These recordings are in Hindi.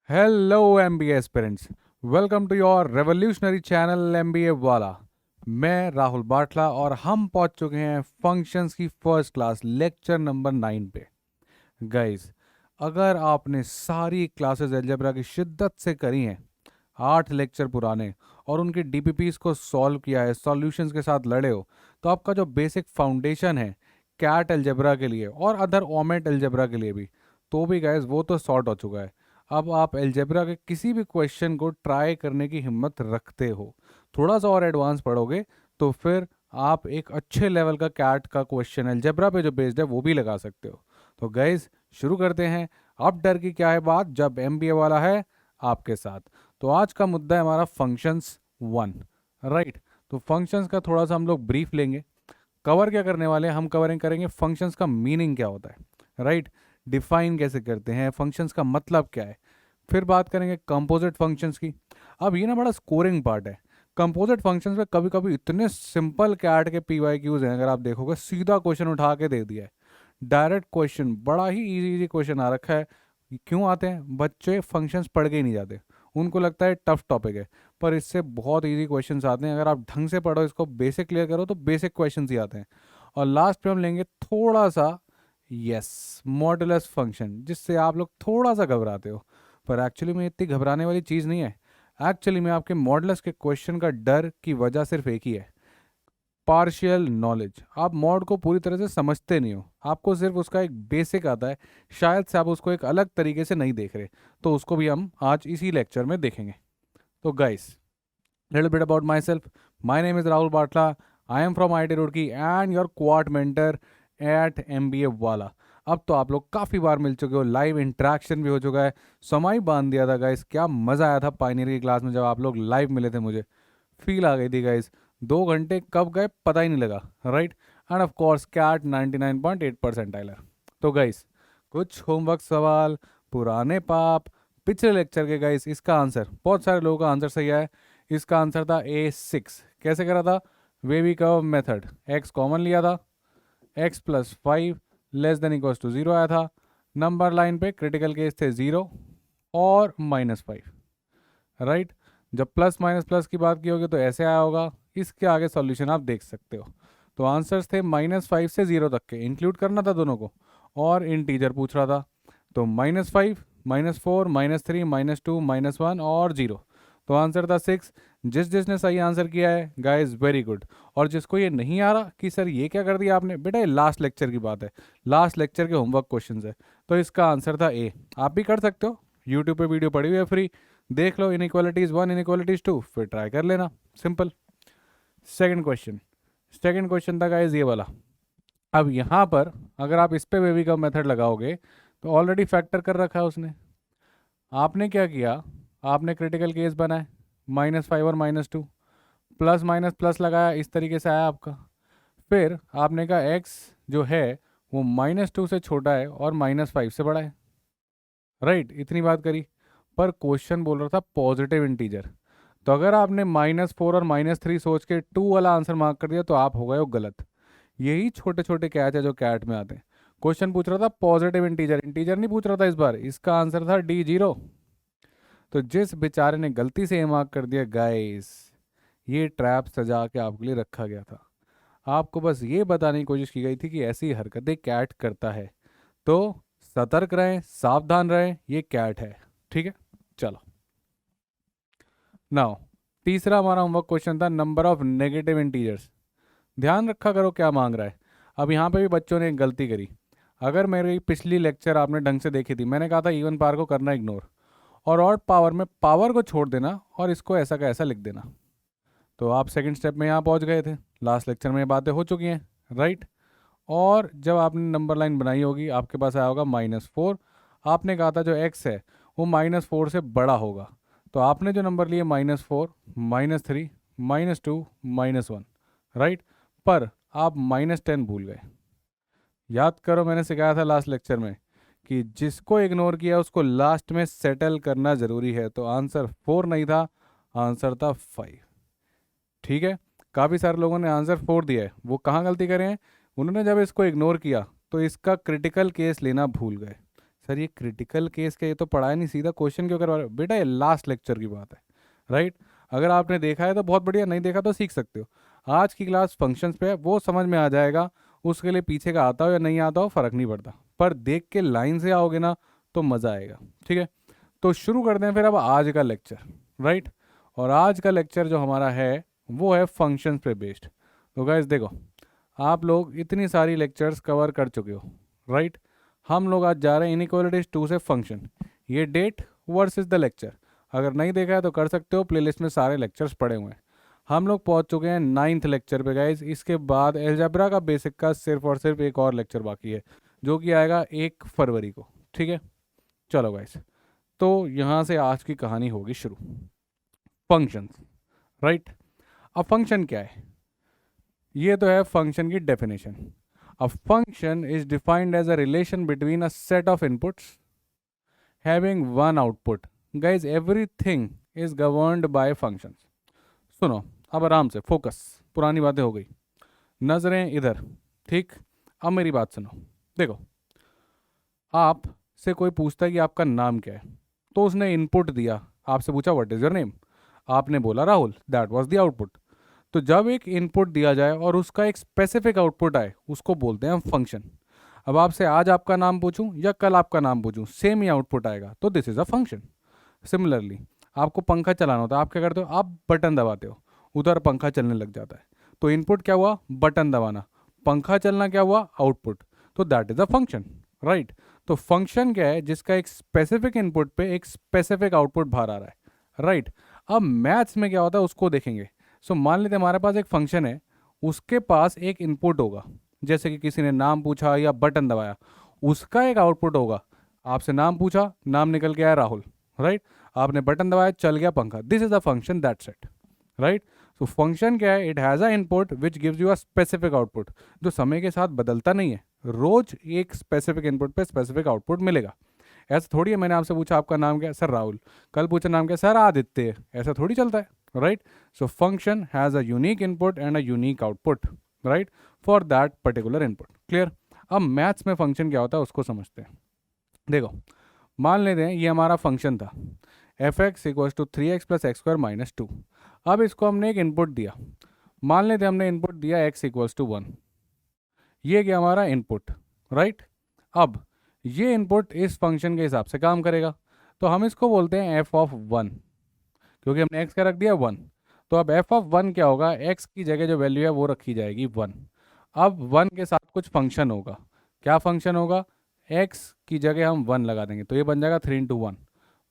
Hello MBA aspirants, welcome to your revolutionary channel MBA वाला। मैं राहुल बाटला और हम पहुंच चुके हैं फंक्शंस की फर्स्ट क्लास लेक्चर नंबर 9 पे। गाइस, अगर आपने सारी क्लासेस अलजेब्रा की शिद्दत से करी हैं, 8 लेक्चर पुराने, और उनके डीपीपीस को सॉल्व किया है, सॉल्यूशंस के साथ लड़े हो, तो आपका जो बेसिक फाउंडेशन है कैट अलजेब्रा के लिए और अदर ओमेट अलजेब्रा के लिए भी, तो भी गाइस वो तो सॉर्ट हो चुका है। अब आप अलजेब्रा के किसी भी क्वेश्चन को ट्राई करने की हिम्मत रखते हो, थोड़ा सा और एडवांस पढ़ोगे तो फिर आप एक अच्छे लेवल का कैट का क्वेश्चन अलजेब्रा पे जो बेस्ड है वो भी लगा सकते हो। तो गाइस, शुरू करते हैं। अब डर की क्या है बात, जब एमबीए वाला है आपके साथ। तो आज का मुद्दा है हमारा फंक्शंस 1। राइट। तो फंक्शंस का थोड़ा सा हम लोग ब्रीफ लेंगे। कवर क्या करने वाले हैं, हम कवरिंग करेंगे फंक्शंस का मीनिंग क्या होता है, राइट, डिफाइन कैसे करते हैं, फंक्शंस का मतलब क्या है। फिर बात करेंगे कंपोजिट फंक्शंस की। अब ये ना बड़ा स्कोरिंग पार्ट है। कंपोजिट फंक्शंस में कभी कभी इतने सिंपल कैट के पी वाई क्यूज हैं, अगर आप देखोगे सीधा क्वेश्चन उठा के दे दिया है। डायरेक्ट क्वेश्चन, बड़ा ही इजी इजी क्वेश्चन आ रखा है। क्यों आते हैं, बच्चे फंक्शंस पढ़ के ही नहीं जाते, उनको लगता है टफ टॉपिक है। पर इससे बहुत इजी क्वेश्चंस आते हैं, अगर आप ढंग से पढ़ो, इसको बेसिक क्लियर करो तो बेसिक क्वेश्चंस ही आते हैं। और लास्ट पे हम लेंगे थोड़ा सा, यस, मॉडुलस फंक्शन, जिससे आप लोग थोड़ा सा घबराते हो, पर एक्चुअली में इतनी घबराने वाली चीज़ नहीं है। एक्चुअली में आपके मॉडुलस के क्वेश्चन का डर की वजह सिर्फ एक ही है, पार्शियल नॉलेज। आप मॉड को पूरी तरह से समझते नहीं हो, आपको सिर्फ उसका एक बेसिक आता है, शायद से आप उसको एक अलग तरीके से नहीं देख रहे। तो उसको भी हम आज इसी लेक्चर में देखेंगे। तो guys, little bit about myself. My name is Rahul Batla. I am from IIT Roorkee and your quad mentor at MBA वाला। अब तो आप लोग काफ़ी बार मिल चुके हो, लाइव इंटरेक्शन भी हो चुका है, समय बांध दिया था गाइस। क्या मज़ा आया था पाइनियर की क्लास में जब आप लोग लाइव मिले थे, मुझे फील आ गई थी गाइस। 2 घंटे कब गए पता ही नहीं लगा, right. And of course CAT 99.8 percentiler. तो गाइस, कुछ होमवर्क सवाल, पुराने पाप, पिछले लेक्चर के गाइस, इसका आंसर बहुत सारे लोगों का आंसर सही है। इसका आंसर था A6। कैसे करा था, wavy curve method, x common लिया था, x+5 less than equals to 0 आया था, नंबर लाइन पे क्रिटिकल केस थे 0 और -5, राइट। जब प्लस माइनस प्लस की बात की होगी तो ऐसे आया होगा। इसके आगे सॉल्यूशन आप देख सकते हो। तो आंसर्स थे -5 से 0 तक के, इंक्लूड करना था दोनों को, और इंटीजर पूछ रहा था। तो -5, -4, -3, -2, -1 और 0। तो आंसर था 6। जिसने सही आंसर किया है गाइस, वेरी गुड। और जिसको ये नहीं आ रहा कि सर ये क्या कर दिया आपने, बेटा ये लास्ट लेक्चर की बात है, लास्ट लेक्चर के होमवर्क क्वेश्चंस है। तो इसका आंसर था ए। आप भी कर सकते हो, यूट्यूब पे वीडियो पड़ी हुई है फ्री, देख लो, इनइक्वालिटीज 1, इनइक्वालिटीज 2, फिर ट्राई कर लेना, सिंपल। सेकंड क्वेश्चन था गाइस ये वाला। अब यहाँ पर अगर आप इस पे बेबी का मेथड लगाओगे तो ऑलरेडी फैक्टर कर रखा है उसने। आपने क्या किया, आपने क्रिटिकल केस बनाए, -5 और -2, प्लस माइनस प्लस लगाया, इस तरीके से आया आपका। फिर आपने कहा एक्स जो है वो -2 से छोटा है और -5 से बड़ा है, राइट, इतनी बात करी। पर क्वेश्चन बोल रहा था पॉजिटिव इंटीजर, तो अगर आपने -4 और -3 सोच के 2 वाला आंसर मार्क कर दिया तो आप हो गए हो गलत। यही छोटे छोटे कैच है जो कैट में आते हैं। क्वेश्चन पूछ रहा था पॉजिटिव इंटीजर, इंटीजर नहीं पूछ रहा था इस बार, इसका आंसर था D0। तो जिस बेचारे ने गलती से ये मार्क कर दिया गाइस, ये ट्रैप सजा के आपके लिए रखा गया था। आपको बस ये बताने की कोशिश की गई थी कि ऐसी हरकतें कैट करता है, तो सतर्क रहें, सावधान रहें, ये कैट है, ठीक है। चलो, नाउ तीसरा हमारा होमवर्क क्वेश्चन था नंबर ऑफ नेगेटिव इंटीजर्स। ध्यान रखा करो क्या मांग रहा है। अब यहाँ पे भी बच्चों ने एक गलती करी। अगर मेरी पिछली लेक्चर आपने ढंग से देखी थी, मैंने कहा था इवन पावर को करना इग्नोर, और ऑड पावर में पावर को छोड़ देना और इसको ऐसा का ऐसा लिख देना। तो आप सेकंड स्टेप में यहाँ पहुँच गए थे, लास्ट लेक्चर में ये बातें हो चुकी हैं, राइट। और जब आपने नंबर लाइन बनाई होगी आपके पास आया होगा -4। आपने कहा था जो x है वो -4 से बड़ा होगा, तो आपने जो नंबर लिए -4, -3, -2, -1, राइट। पर आप -10 भूल गए। याद करो, मैंने सिखाया था लास्ट लेक्चर में कि जिसको इग्नोर किया उसको लास्ट में सेटल करना ज़रूरी है। तो आंसर 4 नहीं था, आंसर था 5, ठीक है। काफ़ी सारे लोगों ने आंसर 4 दिया है, वो कहाँ गलती करे हैं, उन्होंने जब इसको इग्नोर किया तो इसका क्रिटिकल केस लेना भूल गए। सर ये क्रिटिकल केस का, ये तो पढ़ा नहीं, सीधा क्वेश्चन क्यों करवा रहे हो बेटा, ये लास्ट लेक्चर की बात है, राइट। अगर आपने देखा है तो बहुत बढ़िया, नहीं देखा तो सीख सकते हो। आज की क्लास फंक्शंस पे है, वो समझ में आ जाएगा, उसके लिए पीछे का आता हो या नहीं आता हो फर्क नहीं पड़ता, पर देख के लाइन से आओगे ना तो मज़ा आएगा, ठीक है। तो शुरू करते हैं फिर अब आज का लेक्चर, राइट। और आज का लेक्चर जो हमारा है वो है फंक्शंस पे बेस्ड। तो गाइस देखो, आप लोग इतनी सारी लेक्चर्स कवर कर चुके हो, राइट। हम लोग आज जा रहे हैं इनइक्वालिटीज 2 से फंक्शन। ये डेट वर्सेस द लेक्चर, अगर नहीं देखा है तो कर सकते हो, प्लेलिस्ट में सारे लेक्चर्स पड़े हुए हैं। हम लोग पहुंच चुके हैं 9th लेक्चर पे गाइस। इसके बाद एलजेब्रा का बेसिक का सिर्फ और सिर्फ एक और लेक्चर बाकी है, जो कि आएगा 1 फरवरी को, ठीक है। चलो गाइस, तो यहाँ से आज की कहानी होगी शुरू। Functions, right. अब फंक्शन क्या है, ये तो है फंक्शन की definition. A function is defined as a relation between a set of inputs having one output. Guys everything is governed by functions. सुनो अब आराम से, फोकस, पुरानी बातें हो गई, नजरें इधर, ठीक। अब मेरी बात सुनो। देखो, आप से कोई पूछता है कि आपका नाम क्या है, तो उसने इनपुट दिया, आपसे पूछा व्हाट इज योर नेम, आपने बोला Rahul, that was the output. तो जब एक इनपुट दिया जाए और उसका एक स्पेसिफिक आउटपुट आए, उसको बोलते हैं हम फंक्शन। अब आपसे आज आपका नाम पूछूं या कल आपका नाम पूछूं, सेम ही आउटपुट आएगा, तो this is a function. Similarly आपको पंखा चलाना होता है, आप क्या करते हो, आप बटन दबाते हो, उधर पंखा चलने लग जाता है। तो इनपुट क्या हुआ, बटन दबाना, पंखा चलना क्या हुआ, आउटपुट। तो that is a function, right. तो फंक्शन क्या है, जिसका एक स्पेसिफिक इनपुट पे एक स्पेसिफिक आउटपुट बाहर आ रहा है, राइट। अब मैथ्स में क्या होता है उसको देखेंगे। सो मान लेते हैं हमारे पास एक फंक्शन है, उसके पास एक इनपुट होगा, जैसे कि किसी ने नाम पूछा या बटन दबाया, उसका एक आउटपुट होगा। आपसे नाम पूछा, नाम निकल के आया राहुल, राइट। आपने बटन दबाया, चल गया पंखा, this is a function, that's it, right. So function क्या है, it has a input which gives you a specific output, जो समय के साथ बदलता नहीं है, रोज एक स्पेसिफिक इनपुट पे स्पेसिफिक आउटपुट मिलेगा। ऐसा थोड़ी है मैंने आपसे पूछा आपका नाम क्या है, सर राहुल, कल पूछा नाम क्या है, सर आदित्य, ऐसा थोड़ी चलता है, right. So function has a unique input and a unique output, right, for that particular input. Clear. अब मैथ्स में फंक्शन क्या होता है उसको समझते हैं। देखो, मान लेते हैं ये हमारा फंक्शन था, f x equals to 3x plus x square minus 2। अब इसको हमने एक इनपुट दिया, मान लेते हैं हमने इनपुट दिया x इक्वल्स टू 1, ये क्या हमारा इनपुट, राइट। अब ये इनपुट इस फंक्शन के हिसाब से काम करेगा, तो हम इसको बोलते हैं एफ ऑफ 1, क्योंकि हमने x का रख दिया 1। तो अब एफ ऑफ 1 क्या होगा, x की जगह जो वैल्यू है वो रखी जाएगी 1। अब 1 के साथ कुछ फंक्शन होगा, क्या फंक्शन होगा, x की जगह हम 1 लगा देंगे, तो ये बन जाएगा 3 इंटू 1,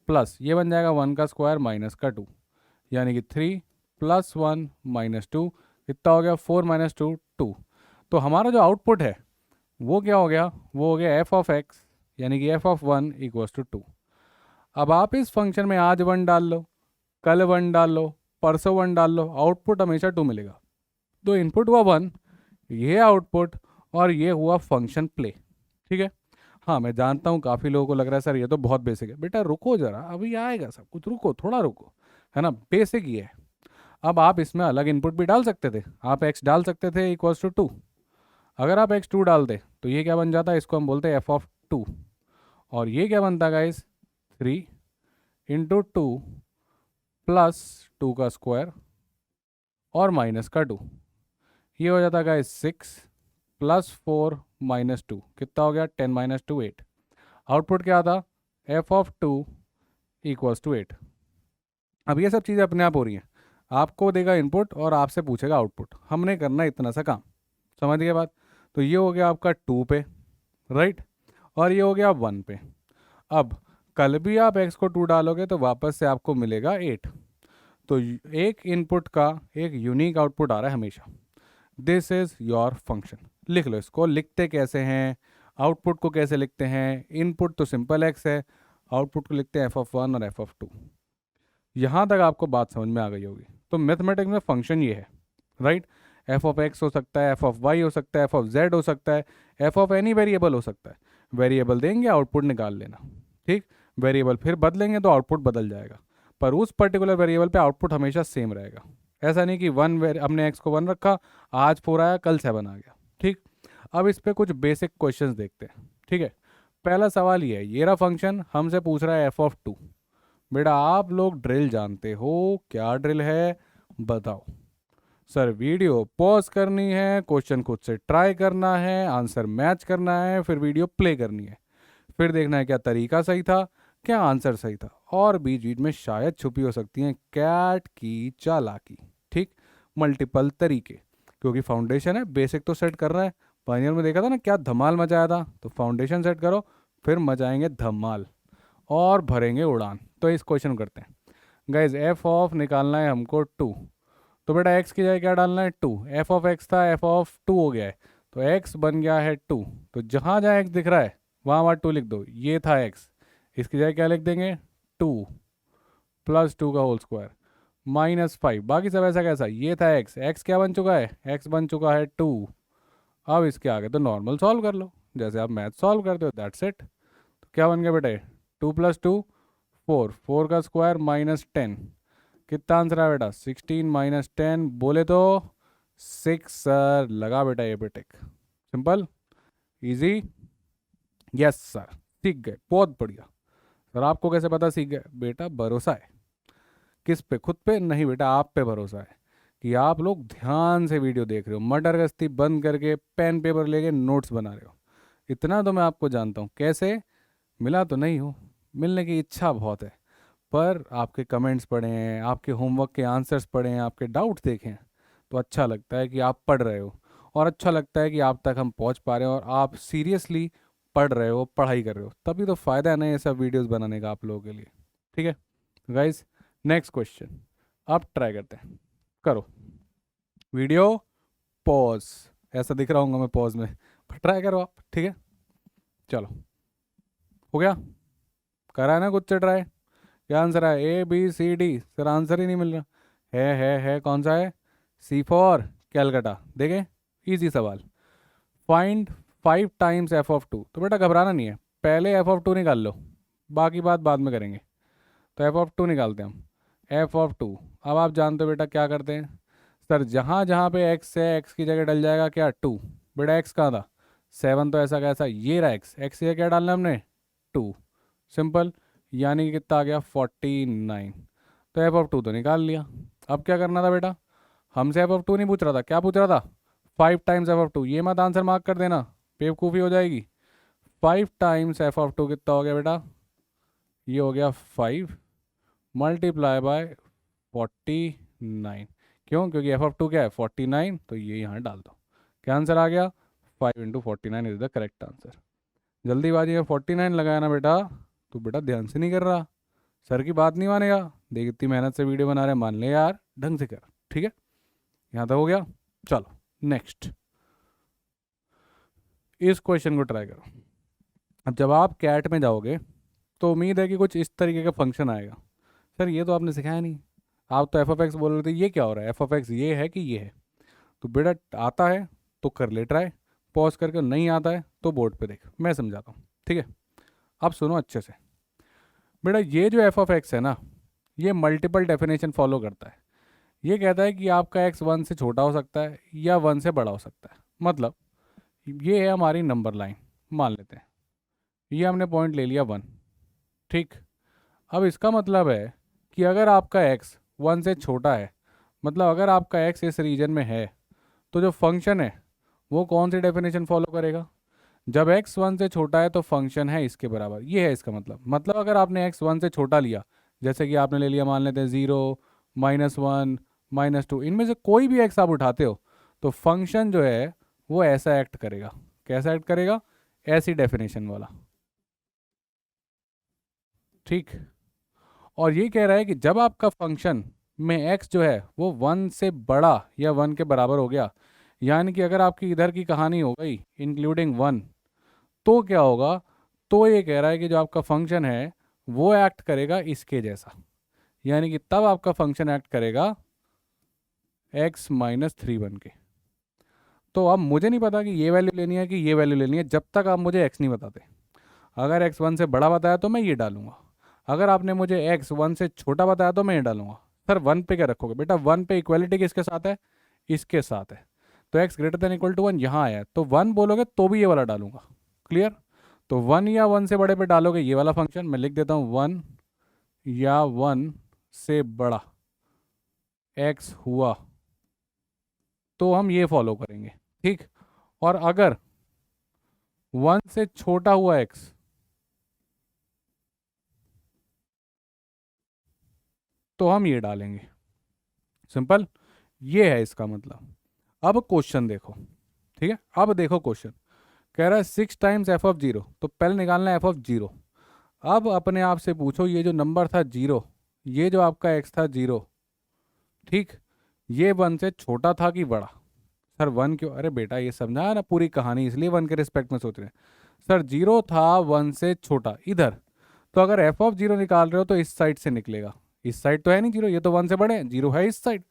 प्लस ये बन जाएगा 1 का स्क्वायर माइनस का 2, यानी कि 3 प्लस 1 माइनस 2, कितना हो गया, 4 माइनस 2 2। तो हमारा जो आउटपुट है वो क्या हो गया, वो हो गया एफ ऑफ एक्स, यानी कि एफ ऑफ 1 इक्वल्स टू 2। अब आप इस फंक्शन में आज 1 डाल लो, कल 1 डाल लो, परसों 1 डाल लो, आउटपुट हमेशा 2 मिलेगा। तो इनपुट हुआ 1, ये आउटपुट, और ये हुआ फंक्शन प्ले, ठीक है। हाँ मैं जानता हूँ काफ़ी लोगों को लग रहा है सर ये तो बहुत बेसिक है, बेटा रुको जरा, अभी आएगा सब कुछ, रुको थोड़ा रुको, है ना, बेसिक ही है। अब आप इसमें अलग इनपुट भी डाल सकते थे, आप x डाल सकते थे इक्वल्स टू 2। अगर आप x 2 डाल दे तो ये क्या बन जाता है, इसको हम बोलते हैं एफ ऑफ 2, और ये क्या बनता है गाइस, 3 इंटू 2 प्लस 2 का स्क्वायर और माइनस का 2, ये हो जाता है गाइस 6 प्लस 4 माइनस 2, कितना हो गया, 10 माइनस 2 8। आउटपुट क्या था, एफ ऑफ 2 इक्वल्स टू 8। अब ये सब चीज़ें अपने आप हो रही हैं, आपको देगा इनपुट और आपसे पूछेगा आउटपुट, हमने करना है इतना सा काम, समझ गए बात। तो ये हो गया आपका 2 पे, राइट, और ये हो गया 1 पे। अब कल भी आप x को 2 डालोगे तो वापस से आपको मिलेगा 8। तो एक इनपुट का एक यूनिक आउटपुट आ रहा है हमेशा, दिस इज योर फंक्शन। लिख लो इसको, लिखते कैसे हैं, आउटपुट को कैसे लिखते हैं, इनपुट तो सिंपल x है, आउटपुट को लिखते हैं एफ ऑफ 1 और एफ ऑफ 2। यहाँ तक आपको बात समझ में आ गई होगी। तो मैथमेटिक्स में फंक्शन ये है, राइट। एफ ऑफ एक्स हो सकता है, एफ ऑफ वाई हो सकता है, एफ ऑफ जेड हो सकता है, एफ ऑफ एनी वेरिएबल हो सकता है। वेरिएबल देंगे, आउटपुट निकाल लेना, ठीक। वेरिएबल फिर बदलेंगे तो आउटपुट बदल जाएगा, पर उस पर्टिकुलर वेरिएबल पे आउटपुट हमेशा सेम रहेगा। ऐसा नहीं कि हमने एक्स को 1 रखा, आज 4 आया, कल 7 आ गया, ठीक। अब इस पर कुछ बेसिक क्वेश्चंस देखते हैं, ठीक है। पहला सवाल ये रहा फंक्शन हमसे पूछ रहा है f(2). बेटा आप लोग ड्रिल जानते हो, क्या ड्रिल है बताओ। सर वीडियो पॉज करनी है, क्वेश्चन खुद से ट्राई करना है, आंसर मैच करना है, फिर वीडियो प्ले करनी है, फिर देखना है क्या तरीका सही था, क्या आंसर सही था, और बीच बीच में शायद छुपी हो सकती हैं कैट की चालाकी। ठीक, मल्टीपल तरीके, क्योंकि फाउंडेशन है, बेसिक तो सेट कर रहा है। फाइनल में देखा था ना क्या धमाल मचाया था, तो फाउंडेशन सेट करो, फिर मचाएंगे धमाल और भरेंगे उड़ान। तो इस क्वेश्चन करते हैं गाइज। एफ ऑफ निकालना है हमको 2, तो बेटा एक्स की जगह क्या डालना है 2। एफ ऑफ एक्स था, एफ ऑफ 2 हो गया है, तो एक्स बन गया है 2। तो जहाँ जहाँ एक्स दिख रहा है वहाँ वहाँ 2 लिख दो। ये था एक्स, इसकी जगह क्या लिख देंगे 2 प्लस 2 का होल स्क्वायर -5। बाकी सब ऐसा कैसा, ये था एक्स, एक्स क्या बन चुका है, एक्स बन चुका है 2। अब इसके आगे तो नॉर्मल सॉल्व कर लो, जैसे आप मैथ सॉल्व करते हो, दैट्स इट। तो क्या बन गया बेटे 2 + 2 4, 4 का स्क्वायर -10। कितना आंसर है बेटा 16 - 10, बोले तो 6 सर। लगा बेटा ये पे टिक, सिंपल इजी। यस सर, सीख गए, बहुत बढ़िया। सर आपको कैसे पता सीख गए? बेटा भरोसा है किस पे, खुद पे नहीं बेटा, आप पे भरोसा है कि आप लोग ध्यान से वीडियो देख रहे हो, मटर गश्ती बंद करके पेन पेपर लेके नोट्स बना रहे हो। इतना तो मैं आपको जानता हूँ। कैसे मिला तो नहीं हो, मिलने की इच्छा बहुत है, पर आपके कमेंट्स पढ़े हैं, आपके होमवर्क के आंसर्स पढ़े हैं, आपके डाउट्स देखे हैं, तो अच्छा लगता है कि आप पढ़ रहे हो, और अच्छा लगता है कि आप तक हम पहुंच पा रहे हैं और आप सीरियसली पढ़ रहे हो, पढ़ाई कर रहे हो। तभी तो फ़ायदा है ना ये सब वीडियोस बनाने का आप लोगों के लिए। ठीक है गाइस, नेक्स्ट क्वेश्चन अब ट्राई करते हैं। करो वीडियो पॉज, ऐसा दिख रहा हूँ मैं पॉज में, पर ट्राई करो आप। ठीक है चलो, हो गया, करा है ना खुद से ट्राई। क्या आंसर है ABCD? सर आंसर ही नहीं मिल रहा है कौन सा है? C for Calcutta. देखें इजी सवाल, फाइंड 5 टाइम्स f(2). तो बेटा घबराना नहीं है, पहले f(2) निकाल लो, बाकी बात बाद में करेंगे। तो f(2) निकालते हैं हम। f(2) अब आप जानते हो बेटा क्या करते हैं सर, जहाँ जहाँ पे x है x की जगह डल जाएगा क्या 2। बेटा x कहाँ था 7, तो ऐसा कैसा ये रहा x, x की जगह क्या डालना हमने 2, सिंपल। यानी कि कितना आ गया 49। तो f(2) तो निकाल लिया। अब क्या करना था बेटा, हमसे f(2) नहीं पूछ रहा था, क्या पूछ रहा था 5 टाइम्स f(2). ये मत आंसर मार्क कर देना, बेवकूफ़ी हो जाएगी। 5 टाइम्स f(2) कितना हो गया बेटा, ये हो गया 5 मल्टीप्लाई बाय 49। क्यों? क्योंकि f(2) क्या है 49, तो ये यहाँ डाल दो। क्या आंसर आ गया 5 × 49 इज द करेक्ट आंसर। जल्दीबाजी में 49 लगाया ना बेटा, तो बेटा ध्यान से नहीं कर रहा, सर की बात नहीं मानेगा। देख इतनी मेहनत से वीडियो बना रहे हैं, मान ले यार, ढंग से कर। ठीक है यहाँ तक हो गया, चलो नेक्स्ट इस क्वेश्चन को ट्राई करो। अब जब आप कैट में जाओगे तो उम्मीद है कि कुछ इस तरीके का फंक्शन आएगा। सर ये तो आपने सिखाया नहीं, आप तो f(x) बोल रहे थे, ये क्या हो रहा है f(x) ये है कि ये है? तो बेटा आता है तो कर ले ट्राई, पॉज करके, नहीं आता है तो बोर्ड पे देख, मैं समझाता हूँ। ठीक है अब सुनो अच्छे से बेटा, ये जो f(x) है ना, ये मल्टीपल डेफिनेशन फॉलो करता है। ये कहता है कि आपका x 1 से छोटा हो सकता है या 1 से बड़ा हो सकता है। मतलब ये है हमारी नंबर लाइन, मान लेते हैं ये हमने पॉइंट ले लिया 1। ठीक, अब इसका मतलब है कि अगर आपका x 1 से छोटा है, मतलब अगर आपका x इस रीजन में है, तो जो फंक्शन है वो कौन सी डेफिनेशन फॉलो करेगा? जब x 1 से छोटा है तो फंक्शन है इसके बराबर, ये है इसका मतलब अगर आपने x 1 से छोटा लिया, जैसे कि आपने ले लिया मान लेते हैं 0, -1, -2, इनमें से कोई भी x आप उठाते हो, तो फंक्शन जो है वो ऐसा एक्ट करेगा। कैसा एक्ट करेगा? ऐसी डेफिनेशन वाला। ठीक, और ये कह रहा है कि जब आपका फंक्शन में x जो है वो 1 से बड़ा या 1 के बराबर हो गया, यानी कि अगर आपकी इधर की कहानी हो गई इंक्लूडिंग 1, तो क्या होगा? तो ये कह रहा है कि जो आपका फंक्शन है वो एक्ट करेगा इसके जैसा, यानी कि तब आपका फंक्शन एक्ट करेगा x -3 बन के। तो अब मुझे नहीं पता कि ये वैल्यू लेनी है कि ये वैल्यू लेनी है, जब तक आप मुझे x नहीं बताते। अगर x 1 से बड़ा बताया तो मैं ये डालूंगा, अगर आपने मुझे x 1 से छोटा बताया तो मैं ये डालूंगा। सर 1 पे क्या रखोगे? बेटा 1 पे इक्वलिटी किसके साथ है? इसके साथ है। तो x > 1 यहाँ आया है, तो 1 बोलोगे तो भी ये वाला डालूंगा। क्लियर? तो 1 या 1 से बड़े पे डालोगे ये वाला फंक्शन, मैं लिख देता हूँ 1 या 1 से बड़ा x हुआ तो हम ये फॉलो करेंगे, ठीक। और अगर 1 से छोटा हुआ x तो हम ये डालेंगे, सिंपल। ये है इसका मतलब। अब क्वेश्चन देखो, ठीक है। अब देखो क्वेश्चन कह रहा है 6 टाइम्स एफ ऑफ जीरो, तो पहले निकालना है एफ ऑफ जीरो। अब अपने आप से पूछो ये जो नंबर था जीरो, ये जो आपका एक्स था जीरो, ठीक, ये 1 से छोटा था कि बड़ा? सर 1 क्यों? अरे बेटा ये समझा ना पूरी कहानी, इसलिए 1 के रिस्पेक्ट में सोच रहे हैं। सर जीरो था 1 से छोटा इधर, तो अगर एफ ऑफ जीरो निकाल रहे हो तो इस साइड से निकलेगा। इस साइड तो है नहीं जीरो, ये तो 1 से बड़े हैं, जीरो है इस साइड।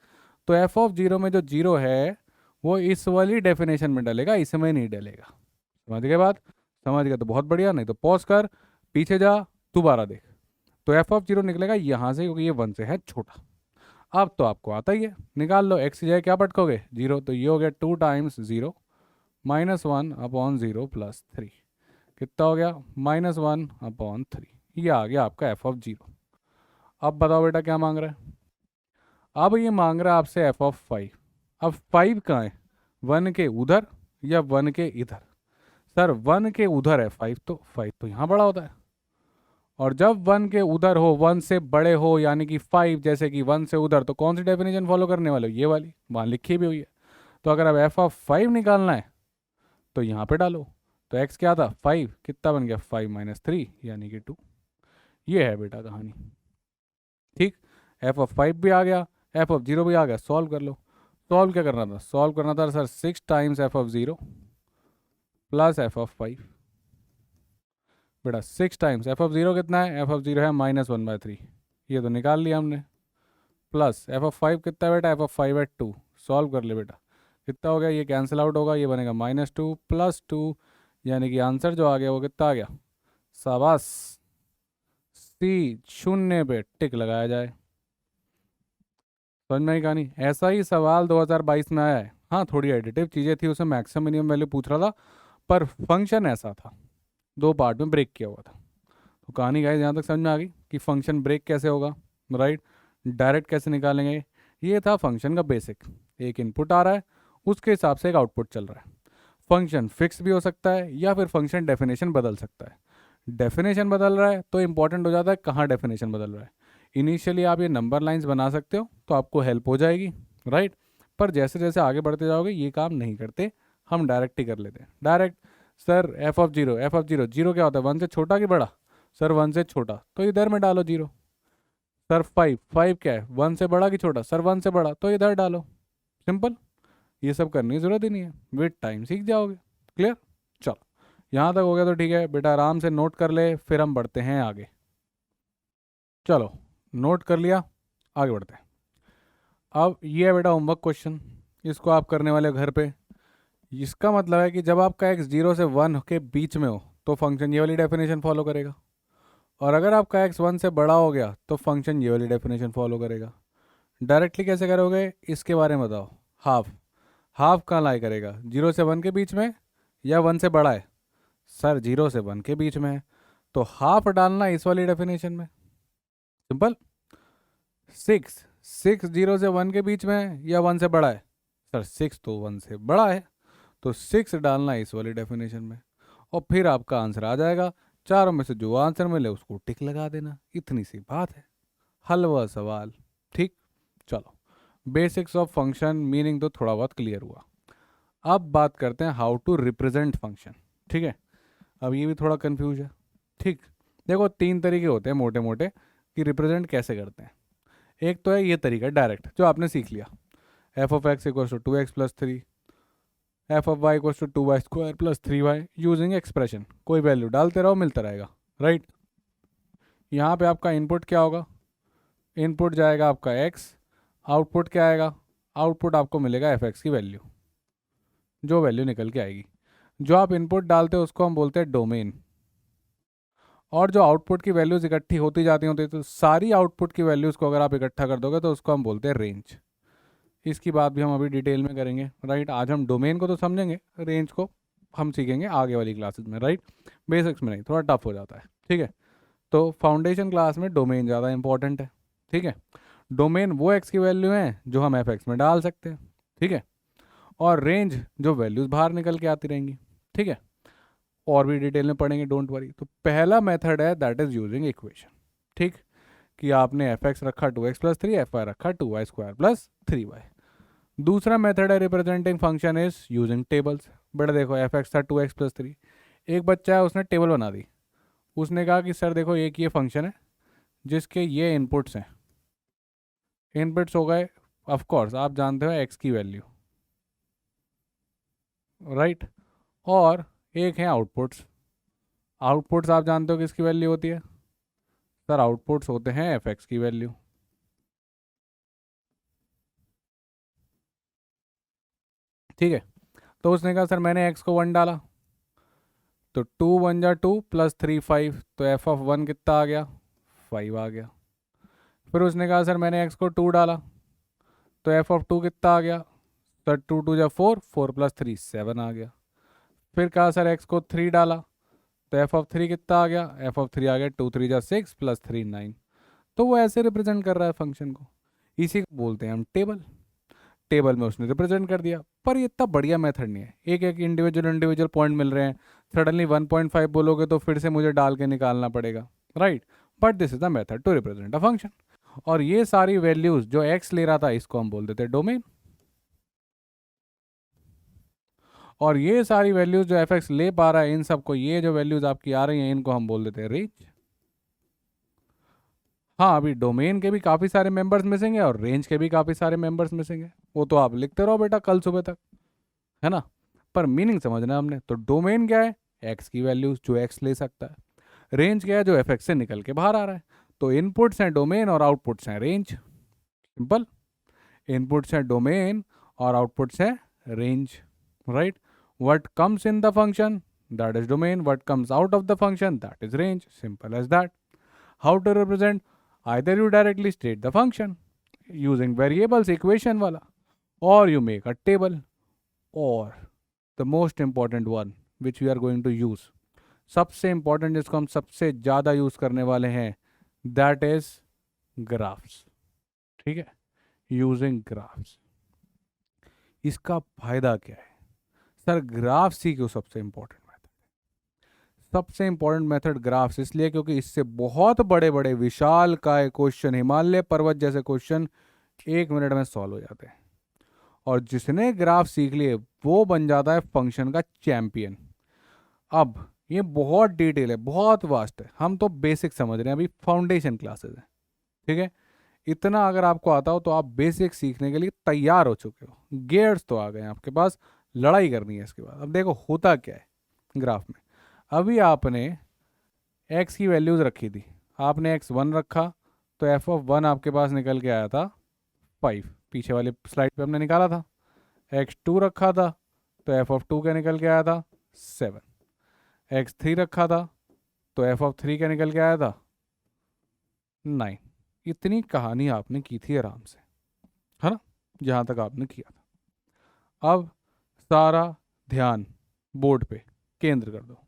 तो एफ ऑफ जीरो में जो जीरो है वो इस वाली डेफिनेशन में डलेगा, इसमें नहीं डलेगा। समझ गए बात? समझ गया तो बहुत बढ़िया, नहीं तो पॉज कर, पीछे जा, दोबारा देख। तो एफ ऑफ जीरो निकलेगा यहाँ से, क्योंकि ये 1 से है छोटा। अब तो आपको आता ही है, निकाल लो। एक्स की जगह क्या पटकोगे? जीरो, तो ये हो गया 2 times zero minus 1 upon zero plus 3। कितना हो गया? -1/3। ये आ गया आपका एफ ऑफ जीरो। अब बताओ बेटा क्या मांग रहा है? अब ये मांग रहा है आपसे एफ ऑफ 5। अब 5 कहाँ है? 1 के उधर या 1 के इधर? सर 1 के उधर है 5, तो 5 तो यहाँ बड़ा होता है। और जब 1 के उधर हो, 1 से बड़े हो, यानी कि 5 जैसे कि 1 से उधर, तो कौन सी डेफिनेशन फॉलो करने वाले हो? ये वाली, वहाँ लिखी भी हुई है। तो अगर अब एफ ऑफ 5 निकालना है तो यहाँ पे डालो। तो एक्स क्या था? 5, कितना बन गया? 5 - 3 यानी कि 2। ये है बेटा कहानी, ठीक। एफ ऑफ 5 भी आ गया, एफ ऑफ जीरो भी आ गया, सॉल्व कर लो। सॉल्व क्या करना था? सॉल्व करना था sir 6 times F of zero plus F of 5। बेटा 6 टाइम्स एफ ऑफ जीरो कितना है? एफ ऑफ जीरो है -1/3, ये तो निकाल लिया हमने। प्लस एफ ऑफ 5 कितना है बेटा? एफ ऑफ 5 है 2। सॉल्व कर ले बेटा, कितना हो गया? ये कैंसिल आउट होगा, ये बनेगा -2 प्लस 2, यानी कि आंसर जो आ गया वो कितना आ गया? शाबाश, सी, शून्य पे टिक लगाया जाए। समझ में आई कहानी? ऐसा ही सवाल 2022 में आया है। हाँ थोड़ी एडिटिव चीज़ें थी, उसमें मैक्सिमम मिनिमम वैल्यू पूछ रहा था, पर फंक्शन ऐसा था, 2 पार्ट में ब्रेक किया हुआ था। तो कहानी गाइस यहाँ तक समझ में आ गई कि फंक्शन ब्रेक कैसे होगा, राइट, डायरेक्ट कैसे निकालेंगे। ये था फंक्शन का बेसिक। एक इनपुट आ रहा है, उसके हिसाब से एक आउटपुट चल रहा है। फंक्शन फिक्स भी हो सकता है या फिर फंक्शन डेफिनेशन बदल सकता है। डेफिनेशन बदल रहा है तो इंपॉर्टेंट हो जाता है कहाँ डेफिनेशन बदल रहा है। इनिशियली आप ये नंबर लाइंस बना सकते हो तो आपको हेल्प हो जाएगी, राइट। पर जैसे जैसे आगे बढ़ते जाओगे ये काम नहीं करते, हम डायरेक्ट ही कर लेते हैं। Direct sir F of zero, F of zero, zero क्या होता है? 1 से छोटा कि बड़ा? सर 1 से छोटा, तो इधर में डालो जीरो। सर 5, 5 क्या है? 1 से बड़ा कि छोटा? सर 1 से बड़ा, तो इधर डालो। सिंपल, ये सब करने की ज़रूरत ही नहीं है, विद टाइम सीख जाओगे। क्लियर? चलो यहाँ तक हो गया तो ठीक है बेटा, आराम से नोट कर ले, फिर हम बढ़ते हैं आगे। चलो नोट कर लिया, आगे बढ़ते हैं। अब ये है बेटा होमवर्क क्वेश्चन, इसको आप करने वाले हो घर पे। इसका मतलब है कि जब आपका एक्स 0 से 1 के बीच में हो तो फंक्शन ये वाली डेफिनेशन फॉलो करेगा, और अगर आपका एक्स 1 से बड़ा हो गया तो फंक्शन ये वाली डेफिनेशन फॉलो करेगा। डायरेक्टली कैसे करोगे इसके बारे में बताओ। हाफ, हाफ कहाँ लाई करेगा? 0 से 1 के बीच में या 1 से बड़ा है? सर 0 से 1 के बीच में है, तो हाफ डालना इस वाली डेफिनेशन में। सिंपल। 6, 6 0 से 1 के बीच में है या 1 से बड़ा है? सर 6 तो 1 से बड़ा है, तो 6 डालना इस वाली डेफिनेशन में, और फिर आपका आंसर आ जाएगा। चारों में से जो आंसर मिले उसको टिक लगा देना, इतनी सी बात है। हलवा सवाल, ठीक। चलो बेसिक्स ऑफ फंक्शन मीनिंग तो थोड़ा बहुत क्लियर हुआ। अब बात करते हैं हाउ टू रिप्रेजेंट फंक्शन, ठीक है। अब ये भी थोड़ा कंफ्यूज है, ठीक। देखो 3 तरीके होते हैं मोटे मोटे कि रिप्रेजेंट कैसे करते हैं। एक तो है ये तरीका डायरेक्ट, जो आपने सीख लिया, f of x equals to 2x + 3, f of y equals to 2y² + 3y using expression. कोई वैल्यू डालते रहो, मिलता रहेगा, राइट। यहाँ पे आपका इनपुट क्या होगा? इनपुट जाएगा आपका x, आउटपुट क्या आएगा? आउटपुट आपको मिलेगा एफ एक्स की वैल्यू, जो वैल्यू निकल के आएगी। जो आप इनपुट डालते हो उसको हम बोलते हैं डोमेन, और जो आउटपुट की वैल्यूज़ इकट्ठी होती जाती होती, तो सारी आउटपुट की वैल्यूज़ को अगर आप इकट्ठा कर दोगे तो उसको हम बोलते हैं रेंज। इसकी बात भी हम अभी डिटेल में करेंगे, राइट। आज हम डोमेन को तो समझेंगे, रेंज को हम सीखेंगे आगे वाली क्लासेस में, राइट। बेसिक्स में नहीं, थोड़ा टफ हो जाता है, ठीक है। तो फाउंडेशन क्लास में डोमेन ज़्यादा इंपॉर्टेंट है, ठीक है। डोमेन वो एक्स की वैल्यू है जो हम एफ एक्स में डाल सकते हैं, ठीक है। और रेंज जो वैल्यूज बाहर निकल के आती रहेंगी, ठीक है। और भी डिटेल में पढ़ेंगे, डोंट वरी। तो पहला मेथड है दैट इज यूजिंग इक्वेशन, ठीक। कि आपने एफ एक्स रखा 2x प्लस 3, एफ वाई रखा 2y स्क्वायर प्लस 3y। दूसरा मेथड है representing function is using tables. बेटा देखो एफ एक्स था 2x प्लस 3, एक बच्चा है उसने टेबल बना दी। उसने कहा कि सर देखो एक ये फंक्शन है जिसके ये इनपुट्स हैं। इनपुट्स हो गए ऑफ कोर्स आप जानते हो एक्स की वैल्यू, राइट। और एक है आउटपुट्स। आउटपुट्स आप जानते हो किसकी वैल्यू होती है? सर आउटपुट्स होते हैं एफ एक्स की वैल्यू, ठीक है। तो उसने कहा सर मैंने एक्स को 1 डाला, तो 2 × 1 = 2 प्लस 3 5, तो एफ ऑफ 1 कितना आ गया? 5 आ गया। फिर उसने कहा सर मैंने एक्स को 2 डाला, तो एफ ऑफ 2 कितना आ गया? सर 2 × 2 = 4, 4 प्लस 3 7 आ गया। फिर कहा सर एक्स को 3 डाला, तो एफ ऑफ 3 कितना आ गया? एफ ऑफ 3 आ गया 2 × 3 = 6 प्लस 3 9। तो वो ऐसे रिप्रेजेंट कर रहा है फंक्शन को, इसी को बोलते हैं हम टेबल। टेबल में उसने रिप्रेजेंट कर दिया। पर ये इतना बढ़िया मेथड नहीं है, एक एक इंडिविजुअल पॉइंट मिल रहे हैं, सडनली 1.5 बोलोगे तो फिर से मुझे डाल के निकालना पड़ेगा, right. But this is the method to represent a function. और ये सारी वैल्यूज जो एक्स ले रहा था इसको हम बोल देते हैं डोमेन, और ये सारी वैल्यूज जो एफ एक्स ले पा रहा है इन सबको, ये जो वैल्यूज आपकी आ रही हैं इनको हम बोल देते हैं रेंज। हाँ अभी डोमेन के भी काफ़ी सारे मेंबर्स मिसिंग है और रेंज के भी काफ़ी सारे मेंबर्स मिसिंग है, वो तो आप लिखते रहो बेटा कल सुबह तक, है ना। पर मीनिंग समझना है हमने। तो डोमेन क्या है? एक्स की वैल्यूज जो एक्स ले सकता है। रेंज क्या है? जो एफ एक्स से निकल के बाहर आ रहा है। तो इनपुट्स हैं डोमेन और आउटपुट्स हैं रेंज, सिंपल। इनपुट्स हैं डोमेन और आउटपुट्स हैं range, right. What comes in the function that is domain, what comes out of the function that is range, simple as that. How to represent? either you directly state the function using variables equation wala, or you make a table, or the most important one which we are going to use, सबसे important जिसको हम सबसे ज़्यादा यूज़ करने वाले हैं, that is graphs, ठीक है। यूजिंग ग्राफ्स, इसका फायदा क्या है? सर ग्राफ्स ही क्यों सबसे इंपॉर्टेंट मेथड? सबसे इंपॉर्टेंट मेथड ग्राफ्स इसलिए क्योंकि इससे बहुत बड़े बड़े विशाल काय क्वेश्चन, हिमालय पर्वत जैसे क्वेश्चन 1 मिनट में सॉल्व हो जाते हैं। और जिसने ग्राफ सीख लिए वो बन जाता है फंक्शन का चैंपियन। अब ये बहुत डिटेल है, बहुत वास्ट है, हम तो बेसिक समझ रहे हैं, अभी फाउंडेशन क्लासेस है, ठीक है। इतना अगर आपको आता हो तो आप बेसिक सीखने के लिए तैयार हो चुके हो, गेयर्स तो आ गए हैं आपके पास, लड़ाई करनी है इसके बाद। अब देखो होता क्या है ग्राफ में। अभी आपने एक्स की वैल्यूज रखी थी, आपने x1 रखा, तो एफ ऑफ 1 आपके पास निकल के आया था 5, पीछे वाले स्लाइड पे हमने निकाला था। x2 रखा था, तो एफ ऑफ 2 का निकल के आया था 7। x3 रखा था, तो एफ ऑफ 3 का निकल के आया था 9। इतनी कहानी आपने की थी आराम से, है ना, जहाँ तक आपने किया था। अब सारा ध्यान बोर्ड पे केंद्र कर दो,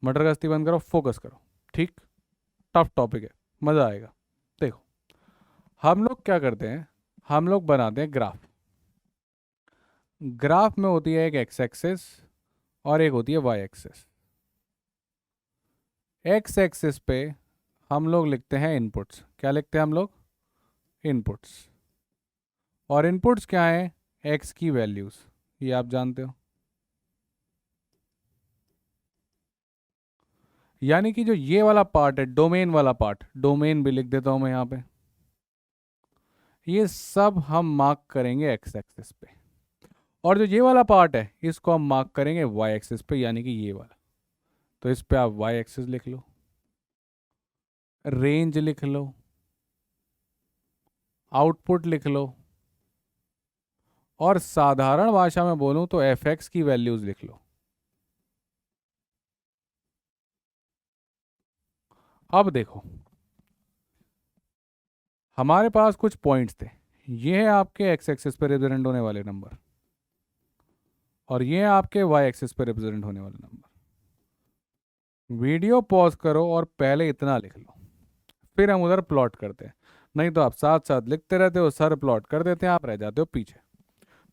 मटर गश्ती बंद करो, फोकस करो, ठीक। टफ टॉपिक है, मज़ा आएगा। देखो हम लोग क्या करते हैं, हम लोग बनाते हैं ग्राफ। ग्राफ में होती है एक एक्स एक्सिस और एक होती है वाई एक्सिस। एक्स एक्सिस पे हम लोग लिखते हैं इनपुट्स। क्या लिखते हैं हम लोग? इनपुट्स। और इनपुट्स क्या हैं? एक्स की वैल्यूज, ये आप जानते हो। यानी कि जो ये वाला पार्ट है डोमेन वाला पार्ट, डोमेन भी लिख देता हूं मैं यहाँ पे, ये सब हम मार्क करेंगे एक्स एक्सिस पे। और जो ये वाला पार्ट है इसको हम मार्क करेंगे वाई एक्सिस पे, यानी कि ये वाला। तो इस पे आप वाई एक्सिस लिख लो, रेंज लिख लो, आउटपुट लिख लो, और साधारण भाषा में बोलूं तो एफ एक्स की वैल्यूज लिख लो। अब देखो हमारे पास कुछ पॉइंट्स थे, ये है आपके एक्स एक्सिस पे रिप्रेजेंट होने वाले नंबर, और ये हैं आपके वाई एक्सिस पे रिप्रेजेंट होने वाले नंबर। वीडियो पॉज करो और पहले इतना लिख लो, फिर हम उधर प्लॉट करते हैं। नहीं तो आप साथ साथ लिखते रहते हो, सर प्लॉट कर देते हैं, आप रह जाते हो पीछे,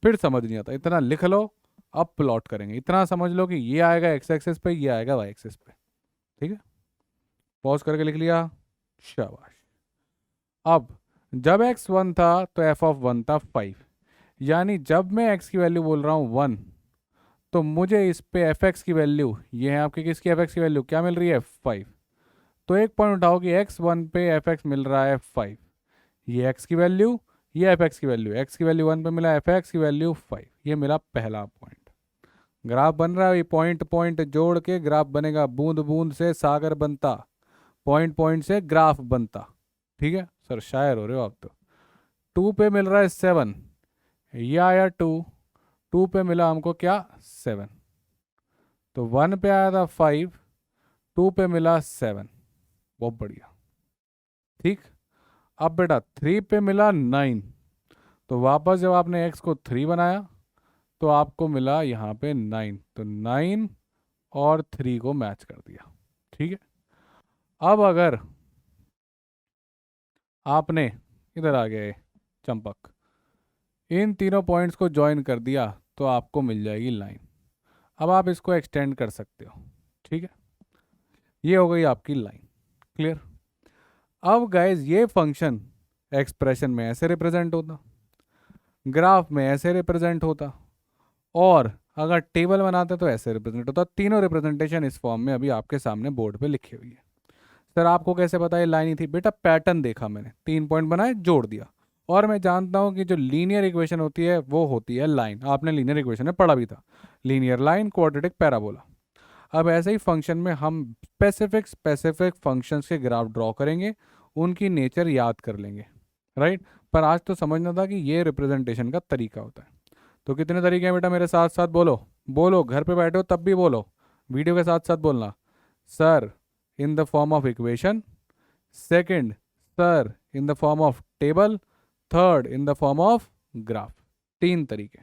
फिर समझ नहीं आता। इतना लिख लो, अब प्लॉट करेंगे। इतना समझ लो कि ये आएगा एक्स एक्सिस पे, ये आएगा वाई एक्सिस पे। ठीक है, पॉज करके लिख लिया, शाबाश। अब जब x1 था तो एफ ऑफ 1 था 5, यानी जब मैं x की वैल्यू बोल रहा हूँ 1, तो मुझे इस पे एफ एक्स की वैल्यू, ये है आपकी किसकी एफ एक्स की वैल्यू, क्या मिल रही है 5। तो एक पॉइंट उठाओ कि x1 पे एफ एक्स मिल रहा है 5, ये x की वैल्यू, ये एफ एक्स की वैल्यू, x की वैल्यू 1 पे मिला, एफ एक्स की वैल्यू 5, ये मिला पहला पॉइंट। ग्राफ बन रहा है, ये पॉइंट पॉइंट जोड़ के ग्राफ बनेगा, बूंद बूंद से सागर बनता, पॉइंट पॉइंट से ग्राफ बनता। ठीक है सर, शायर हो रहे हो आप तो। 2 पे मिल रहा है 7, ये आया 2, 2 पे मिला हमको क्या 7, तो 1 पे आया था 5, 2 पे मिला 7, बहुत बढ़िया। ठीक, अब बेटा 3 पे मिला 9, तो वापस जब आपने x को 3 बनाया तो आपको मिला यहाँ पे 9, तो 9 और 3 को मैच कर दिया। ठीक है, अब अगर आपने, इधर आ गए चंपक, इन तीनों पॉइंट्स को ज्वाइन कर दिया तो आपको मिल जाएगी लाइन। अब आप इसको एक्सटेंड कर सकते हो। ठीक है, ये हो गई आपकी लाइन। क्लियर। अब गाइज ये फंक्शन एक्सप्रेशन में ऐसे रिप्रेजेंट होता, ग्राफ में ऐसे रिप्रेजेंट होता, और अगर टेबल बनाते तो ऐसे रिप्रेजेंट होता। तीनों रिप्रेजेंटेशन इस फॉर्म में अभी आपके सामने बोर्ड पे लिखी हुई है। सर आपको कैसे पता ये लाइन ही थी? बेटा पैटर्न देखा मैंने, 3 पॉइंट बनाए, जोड़ दिया। और मैं जानता हूँ कि जो लीनियर इक्वेशन होती है वो होती है लाइन, आपने लीनियर इक्वेशन में पढ़ा भी था, लीनियर लाइन, क्वाड्रेटिक पैराबोला। अब ऐसे ही फंक्शन में हम स्पेसिफिक फंक्शंस के ग्राफ ड्रॉ करेंगे, उनकी नेचर याद कर लेंगे, राइट। पर आज तो समझना था कि ये रिप्रेजेंटेशन का तरीका होता है। तो कितने तरीके हैं बेटा, मेरे साथ साथ बोलो, बोलो, घर पे बैठे हो तब भी बोलो, वीडियो के साथ साथ बोलना। Sir in the form of equation, second sir in the form of table, third in the form of graph. 3 तरीके।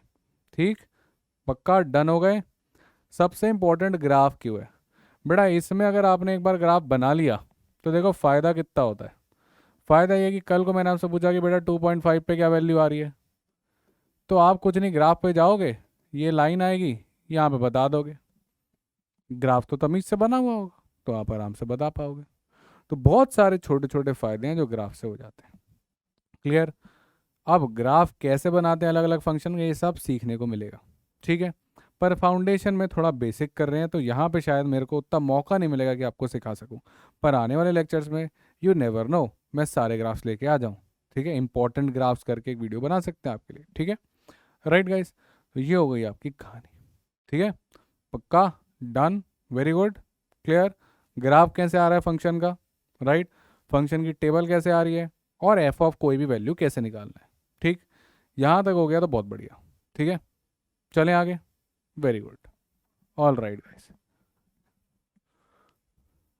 ठीक, पक्का डन हो गए। सबसे इंपॉर्टेंट ग्राफ क्यों है बेटा, इसमें अगर आपने एक बार ग्राफ बना लिया तो देखो फ़ायदा कितना होता है। फ़ायदा ये कि कल को मैंने आपसे पूछा कि बेटा 2.5 पे क्या वैल्यू आ रही है, तो आप कुछ नहीं, ग्राफ पे जाओगे, ये लाइन आएगी, यहाँ पे बता दोगे, ग्राफ तो तमीज से बना हुआ होगा, तो आप आराम से बता पाओगे। तो बहुत सारे छोटे छोटे फायदे हैं जो ग्राफ से हो जाते हैं। क्लियर। अब ग्राफ कैसे बनाते हैं अलग अलग फंक्शन, ये सब सीखने को मिलेगा। ठीक है, पर फाउंडेशन में थोड़ा बेसिक कर रहे हैं, तो यहाँ पे शायद मेरे को उतना मौका नहीं मिलेगा कि आपको सिखा सकूँ। पर आने वाले लेक्चर्स में यू नेवर नो, मैं सारे ग्राफ्स लेके आ जाऊँ। ठीक है, इंपॉर्टेंट ग्राफ्स करके एक वीडियो बना सकते हैं आपके लिए। ठीक है, राइट गाइस, तो ये हो गई आपकी कहानी। ठीक है, पक्का done, very good, clear. Graph कैसे आ रहा है फंक्शन का, राइट, फंक्शन की टेबल कैसे आ रही है, और एफ ऑफ कोई भी वैल्यू कैसे निकालना है। ठीक, यहाँ तक हो गया तो बहुत बढ़िया। ठीक है, चलें आगे। Very good, all right guys.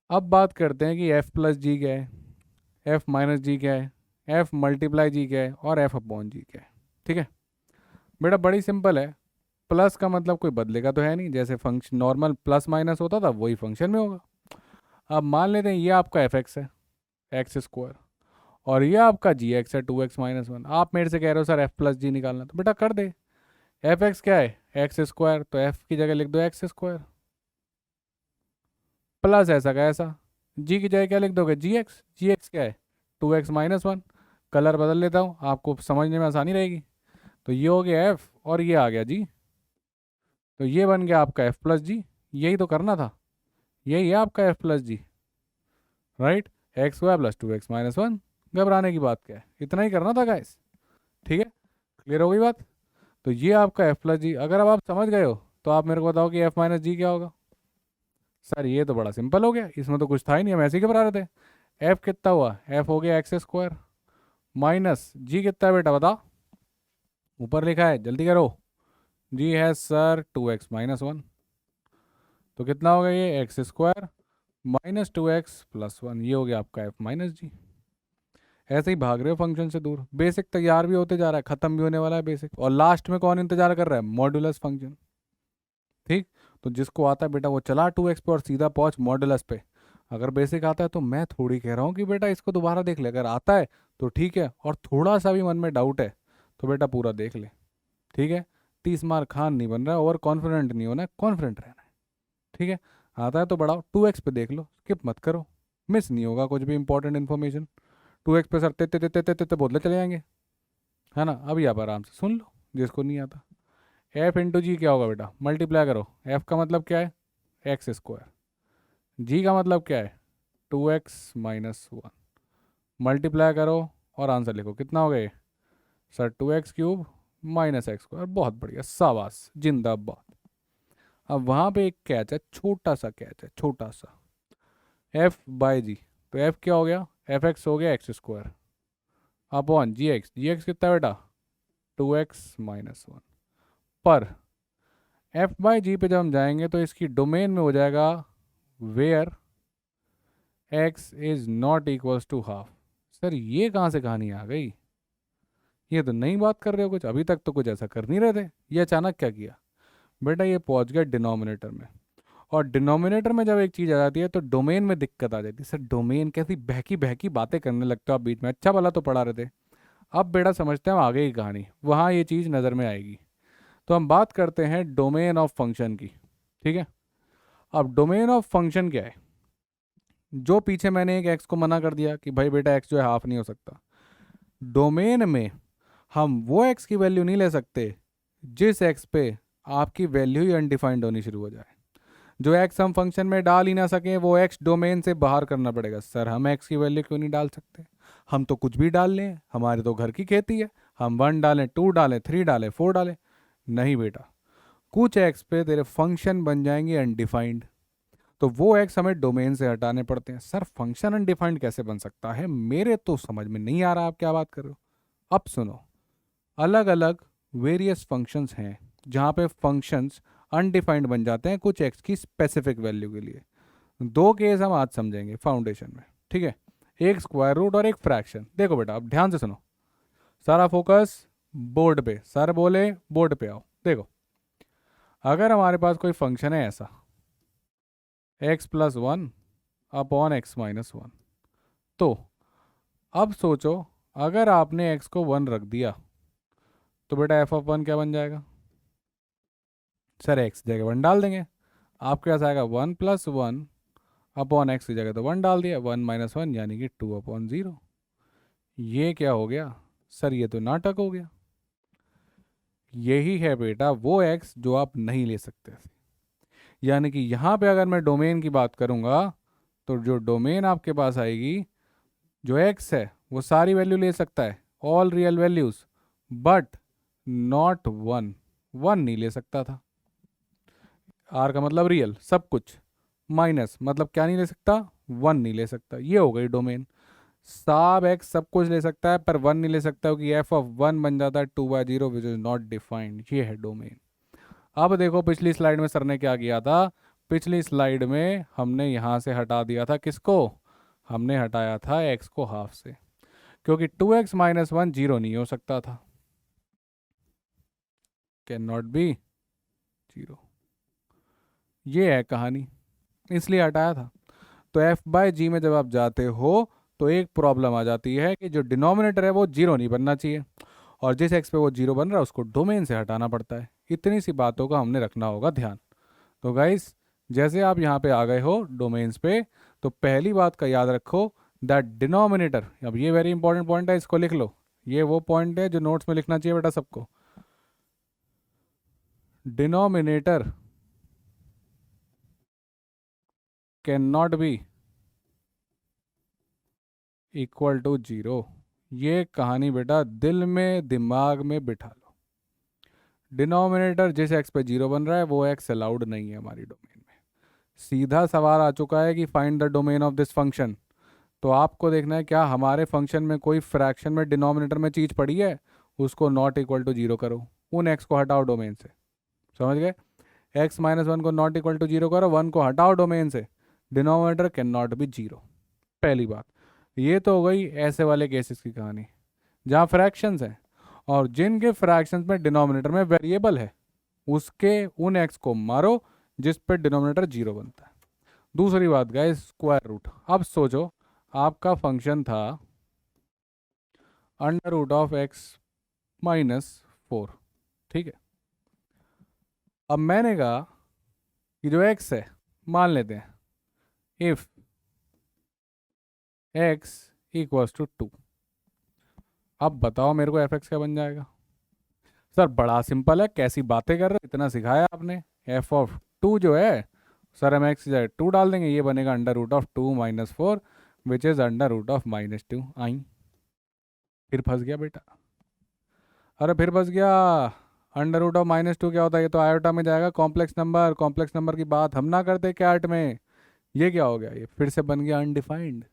अब बात करते हैं कि एफ प्लस जी क्या है, एफ माइनस जी क्या है, एफ मल्टीप्लाई जी क्या है, और एफ अपॉन जी क्या है। ठीक है बेटा, बड़ी सिंपल है। प्लस का मतलब कोई बदलेगा तो है नहीं, जैसे फंक्शन नॉर्मल प्लस माइनस होता था वही फंक्शन में होगा। अब मान लेते हैं ये आपका एफ एक्स है, एक्स स्क्वायर, और ये आपका जी एक्स है 2x-1। आप मेरे से कह रहे हो सर एफ प्लस जी निकालना, तो बेटा कर दे। एफ एक्स क्या है, एक्स स्क्वायर, तो एफ की जगह लिख दो एक्स स्क्वायर, प्लस ऐसा का ऐसा, जी की जगह क्या लिख दोगे, जी एक्स क्या है 2x-1। कलर बदल लेता हूँ, आपको समझने में आसानी रहेगी। तो ये हो गया एफ, और ये आ गया जी, तो ये बन गया आपका एफ प्लस जी। यही तो करना था, यही है आपका F plus G, right. X square plus 2x-1, घबराने की बात क्या है, इतना ही करना था गाइस। ठीक है, क्लियर हो गई बात। तो ये आपका एफ प्लस जी। अगर अब आप समझ गए हो तो आप मेरे को बताओ कि एफ माइनस जी क्या होगा। सर ये तो बड़ा सिंपल हो गया, इसमें तो कुछ था ही नहीं, हम ऐसे ही घबरा रहे थे। एफ कितना हुआ, एफ हो गया एक्स स्क्वायर, माइनस जी कितना है बेटा बता, ऊपर लिखा है जल्दी करो। जी है सर 2x-1, तो कितना हो गया ये एक्स स्क्वायर माइनस 2x+1, ये हो गया आपका एफ माइनस जी। ऐसे ही भाग रहे हो फंक्शन से दूर, बेसिक तैयार भी होते जा रहा है, खत्म भी होने वाला है बेसिक, और लास्ट में कौन इंतजार कर रहा है, मॉड्यूलस फंक्शन। ठीक। तो जिसको आता है बेटा वो चला 2x पे और सीधा पहुंच मॉडुलस पे। अगर बेसिक आता है तो मैं थोड़ी कह रहा हूँ कि बेटा इसको दोबारा देख ले, अगर आता है तो ठीक है, और थोड़ा सा भी मन में डाउट है तो बेटा पूरा देख ले। ठीक है, 30 मार खान नहीं बन रहा है, ओवर कॉन्फिडेंट नहीं होना है, कॉन्फिडेंट रहना है। ठीक है, आता है तो बढ़ाओ, 2x पे देख लो, स्किप मत करो, मिस नहीं होगा कुछ भी इंपॉर्टेंट इन्फॉर्मेशन। 2x पे सर ते ते ते ते ते ते बोलते चले जाएंगे, है ना। अभी आप आराम से सुन लो जिसको नहीं आता। एफ इंटू जी क्या होगा बेटा, मल्टीप्लाई करो। एफ का मतलब क्या है, एक्स स्क्वायर। जी का मतलब क्या है, 2x-1। मल्टीप्लाई करो और आंसर लिखो, कितना हो गए सर, 2x³ -x²। बहुत बढ़िया, शाबाश, जिंदाबाद। अब वहाँ पे एक कैच है, छोटा सा कैच है, छोटा सा, f/g। तो f क्या हो गया, fx हो गया x² अपॉन gx। gx कितना बेटा, 2x-1। पर f/g पे जब हम जाएंगे तो इसकी डोमेन में हो जाएगा where x is not equals to half. Sir ये कहाँ से कहानी आ गई, ये तो नई बात कर रहे हो कुछ, अभी तक तो कुछ ऐसा कर नहीं रहे थे, ये अचानक क्या किया बेटा, ये पहुंच गया डिनोमिनेटर में। और डिनोमिनेटर में जब एक चीज़ आ जाती है तो डोमेन में दिक्कत आ जाती है। सर डोमेन कैसी बहकी बहकी बातें करने लगते हो आप बीच में, अच्छा भला तो पढ़ा रहे थे। अब बेटा समझते हैं हम आगे की कहानी, वहाँ ये चीज़ नज़र में आएगी। तो हम बात करते हैं डोमेन ऑफ फंक्शन की। ठीक है, अब डोमेन ऑफ फंक्शन क्या है, जो पीछे मैंने एक एक्स को मना कर दिया कि भाई बेटा एक्स जो है हाफ नहीं हो सकता, डोमेन में हम वो एक्स की वैल्यू नहीं ले सकते जिस एक्स पे आपकी वैल्यू ही अनडिफाइंड होनी शुरू हो जाए। जो एक्स हम फंक्शन में डाल ही ना सकें वो एक्स डोमेन से बाहर करना पड़ेगा। सर हम एक्स की वैल्यू क्यों नहीं डाल सकते, हम तो कुछ भी डाल लें, हमारे तो घर की खेती है, हम 1 डालें, 2 डालें, 3 डालें, 4 डालें। नहीं बेटा, कुछ एक्स पे तेरे फंक्शन बन जाएंगे अनडिफाइंड, तो वो एक्स हमें डोमेन से हटाने पड़ते हैं। सर फंक्शन अनडिफाइंड कैसे बन सकता है, मेरे तो समझ में नहीं आ रहा आप क्या बात कर रहे हो। अब सुनो, अलग अलग वेरियस फंक्शंस हैं जहाँ पे फंक्शंस अनडिफाइंड बन जाते हैं कुछ एक्स की स्पेसिफिक वैल्यू के लिए। दो केस हम आज समझेंगे फाउंडेशन में। ठीक है, एक स्क्वायर रूट और एक फ्रैक्शन। देखो बेटा अब ध्यान से सुनो, सारा फोकस बोर्ड पे, सर बोले बोर्ड पे आओ। देखो अगर हमारे पास कोई फंक्शन है ऐसा x+1 अपॉन x-1, तो अब सोचो अगर आपने x को 1 रख दिया तो बेटा f(1) क्या बन जाएगा, सर x जगह 1 डाल देंगे, आपके पास आएगा 1+1 अपॉन एक्स की जगह तो 1 डाल दिया, 1-1 यानी कि 2/0। ये क्या हो गया सर, ये तो नाटक हो गया। यही है बेटा वो एक्स जो आप नहीं ले सकते। यानी कि यहाँ पे अगर मैं डोमेन की बात करूँगा तो जो डोमेन आपके पास आएगी, जो एक्स है वो सारी वैल्यू ले सकता है, all real values, but not 1। 1 नहीं ले सकता था। आर का मतलब रियल सब कुछ, माइनस मतलब क्या नहीं ले सकता, 1 नहीं ले सकता। ये हो गई डोमेन। साब एक्स सब कुछ ले सकता है पर 1 नहीं ले सकता क्योंकि f(1) बन जाता है 2/0 विच इज नॉट डिफाइंड। ये है डोमेन। अब देखो पिछली स्लाइड में सर ने क्या किया था, पिछली स्लाइड में हमने यहाँ से हटा दिया था किसको, हमने हटाया था x को हाफ से, क्योंकि 2x-1 0 नहीं हो सकता था, कैन नॉट बी 0। ये है कहानी, इसलिए हटाया था। तो f/g में जब आप जाते हो तो एक प्रॉब्लम आ जाती है कि जो डिनोमिनेटर है वो 0 नहीं बनना चाहिए, और जिस x पे वो 0 बन रहा है उसको डोमेन से हटाना पड़ता है। इतनी सी बातों का हमने रखना होगा ध्यान। तो गाइस जैसे आप यहाँ पे आ गए हो डोमेन्स पे, तो पहली बात का याद रखो दैट डिनोमिनेटर, अब ये वेरी इंपॉर्टेंट पॉइंट है, इसको लिख लो, ये वो पॉइंट है जो नोट्स में लिखना चाहिए बेटा सबको। Denominator can not be equal to 0। ये कहानी बेटा दिल में दिमाग में बिठा लो। डिनोमिनेटर जिस एक्स पे 0 बन रहा है वो एक्स अलाउड नहीं है हमारी डोमेन में। सीधा सवाल आ चुका है कि find the domain of this function. तो आपको देखना है क्या हमारे फंक्शन में कोई फ्रैक्शन में डिनोमिनेटर में चीज़ पड़ी है, उसको नॉट इक्वल टू 0 करो, उन एक्स को हटाओ डोमेन से। समझ गए, x-1 को नॉट इक्वल टू 0 करो, 1 को हटाओ डोमेन से, डिनोमिनेटर कैन नॉट बी 0। पहली बात, ये तो हो गई ऐसे वाले केसेस की कहानी जहाँ फ्रैक्शंस हैं और जिनके फ्रैक्शंस में डिनोमिनेटर में वेरिएबल है, उसके उन एक्स को मारो जिस पे डिनोमिनेटर जीरो बनता है। दूसरी बात गाइस, स्क्वायर रूट। अब सोचो आपका फंक्शन था under root of x minus 4, ठीक है। अब मैंने कहा कि जो एक्स है, मान लेते हैं इफ एक्स इक्वल्स टू 2, अब बताओ मेरे को एफ एक्स क्या बन जाएगा। सर बड़ा सिंपल है, कैसी बातें कर रहे हो, इतना सिखाया आपने। एफ ऑफ 2 जो है, सर हम एक्स जाए 2 डाल देंगे, ये बनेगा under root of 2 minus 4 which is under root of -2। आई, फिर फंस गया बेटा, अरे फिर फंस गया। अंडर रूट ऑफ -2 क्या होता है, ये तो आयोटा में जाएगा, कॉम्प्लेक्स नंबर। कॉम्प्लेक्स नंबर की बात हम ना करते कैट में। ये क्या हो गया, ये फिर से बन गया अनडिफाइंड,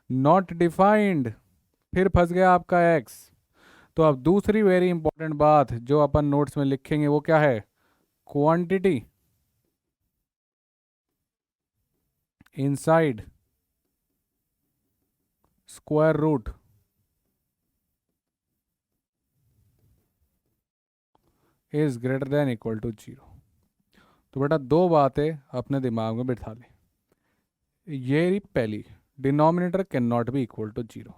नॉट डिफाइंड, फिर फंस गया आपका एक्स। तो अब दूसरी वेरी इंपॉर्टेंट बात जो अपन नोट्स में लिखेंगे वो क्या है, quantity inside square root is greater than equal to 0। तो बेटा दो बातें अपने दिमाग में बिठा ले। ये रही पहली, denominator can not be equal to 0।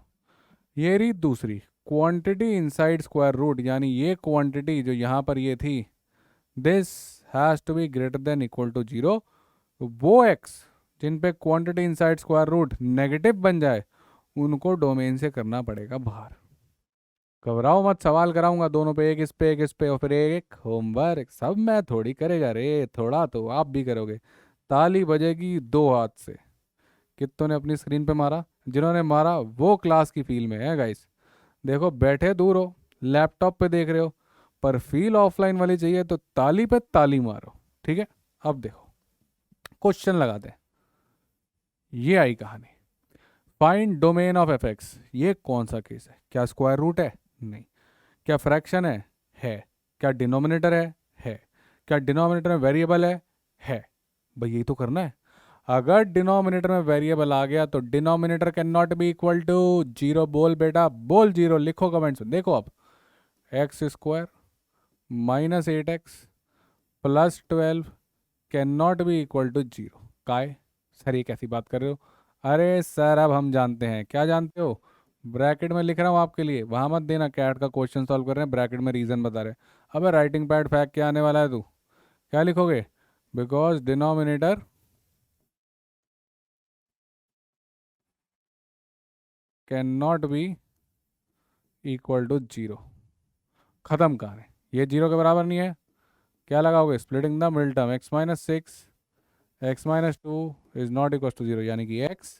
ये रही दूसरी, क्वांटिटी इनसाइड स्क्वायर रूट, यानी ये क्वांटिटी जो यहाँ पर ये थी, this has to be greater than equal to 0। वो एक्स जिन पे quantity inside square root negative बन जाए उनको डोमेन से करना पड़ेगा बाहर। घबराओ मत, सवाल कराऊंगा दोनों पे, एक इस पे और फिर एक होमवर्क। सब मैं थोड़ी करेगा रे, थोड़ा तो आप भी करोगे। ताली बजेगी दो हाथ से। कितनों ने अपनी स्क्रीन पे मारा, जिन्होंने मारा वो क्लास की फील में है गाइस। देखो बैठे दूर हो, लैपटॉप पे देख रहे हो, पर फील ऑफलाइन वाली चाहिए तो ताली पे ताली मारो, ठीक है। अब देखो क्वेश्चन लगाते हैं। ये आई कहानी, find domain of F x. ये कौन सा केस है, क्या स्क्वायर रूट है, नहीं। क्या फ्रैक्शन है। क्या डिनोमिनेटर है। क्या डिनोमिनेटर में वेरिएबल है। भाई यही तो करना है। अगर डिनोमिनेटर में वेरिएबल आ गया तो denominator can not be equal to 0। बोल बेटा बोल 0, लिखो कमेंट्स में। देखो अब x square -8x plus 12 can not be equal to 0। काय सर ये कैसी बात कर रहे हो। अरे सर अब हम जानते हैं, क्या जानते हो, ब्रैकेट में लिख रहा हूँ आपके लिए, वहां मत देना कैट का क्वेश्चन सॉल्व कर रहे हैं, ब्रैकेट में रीजन बता रहे हैं। अबे राइटिंग पैड फेंक के आने वाला है तू, क्या लिखोगे, because denominator can not be equal to 0। खत्म कहानी, ये 0 के बराबर नहीं है। क्या लगाओगे, splitting the middle term, x-6 x-2 is not equal to 0, यानी कि x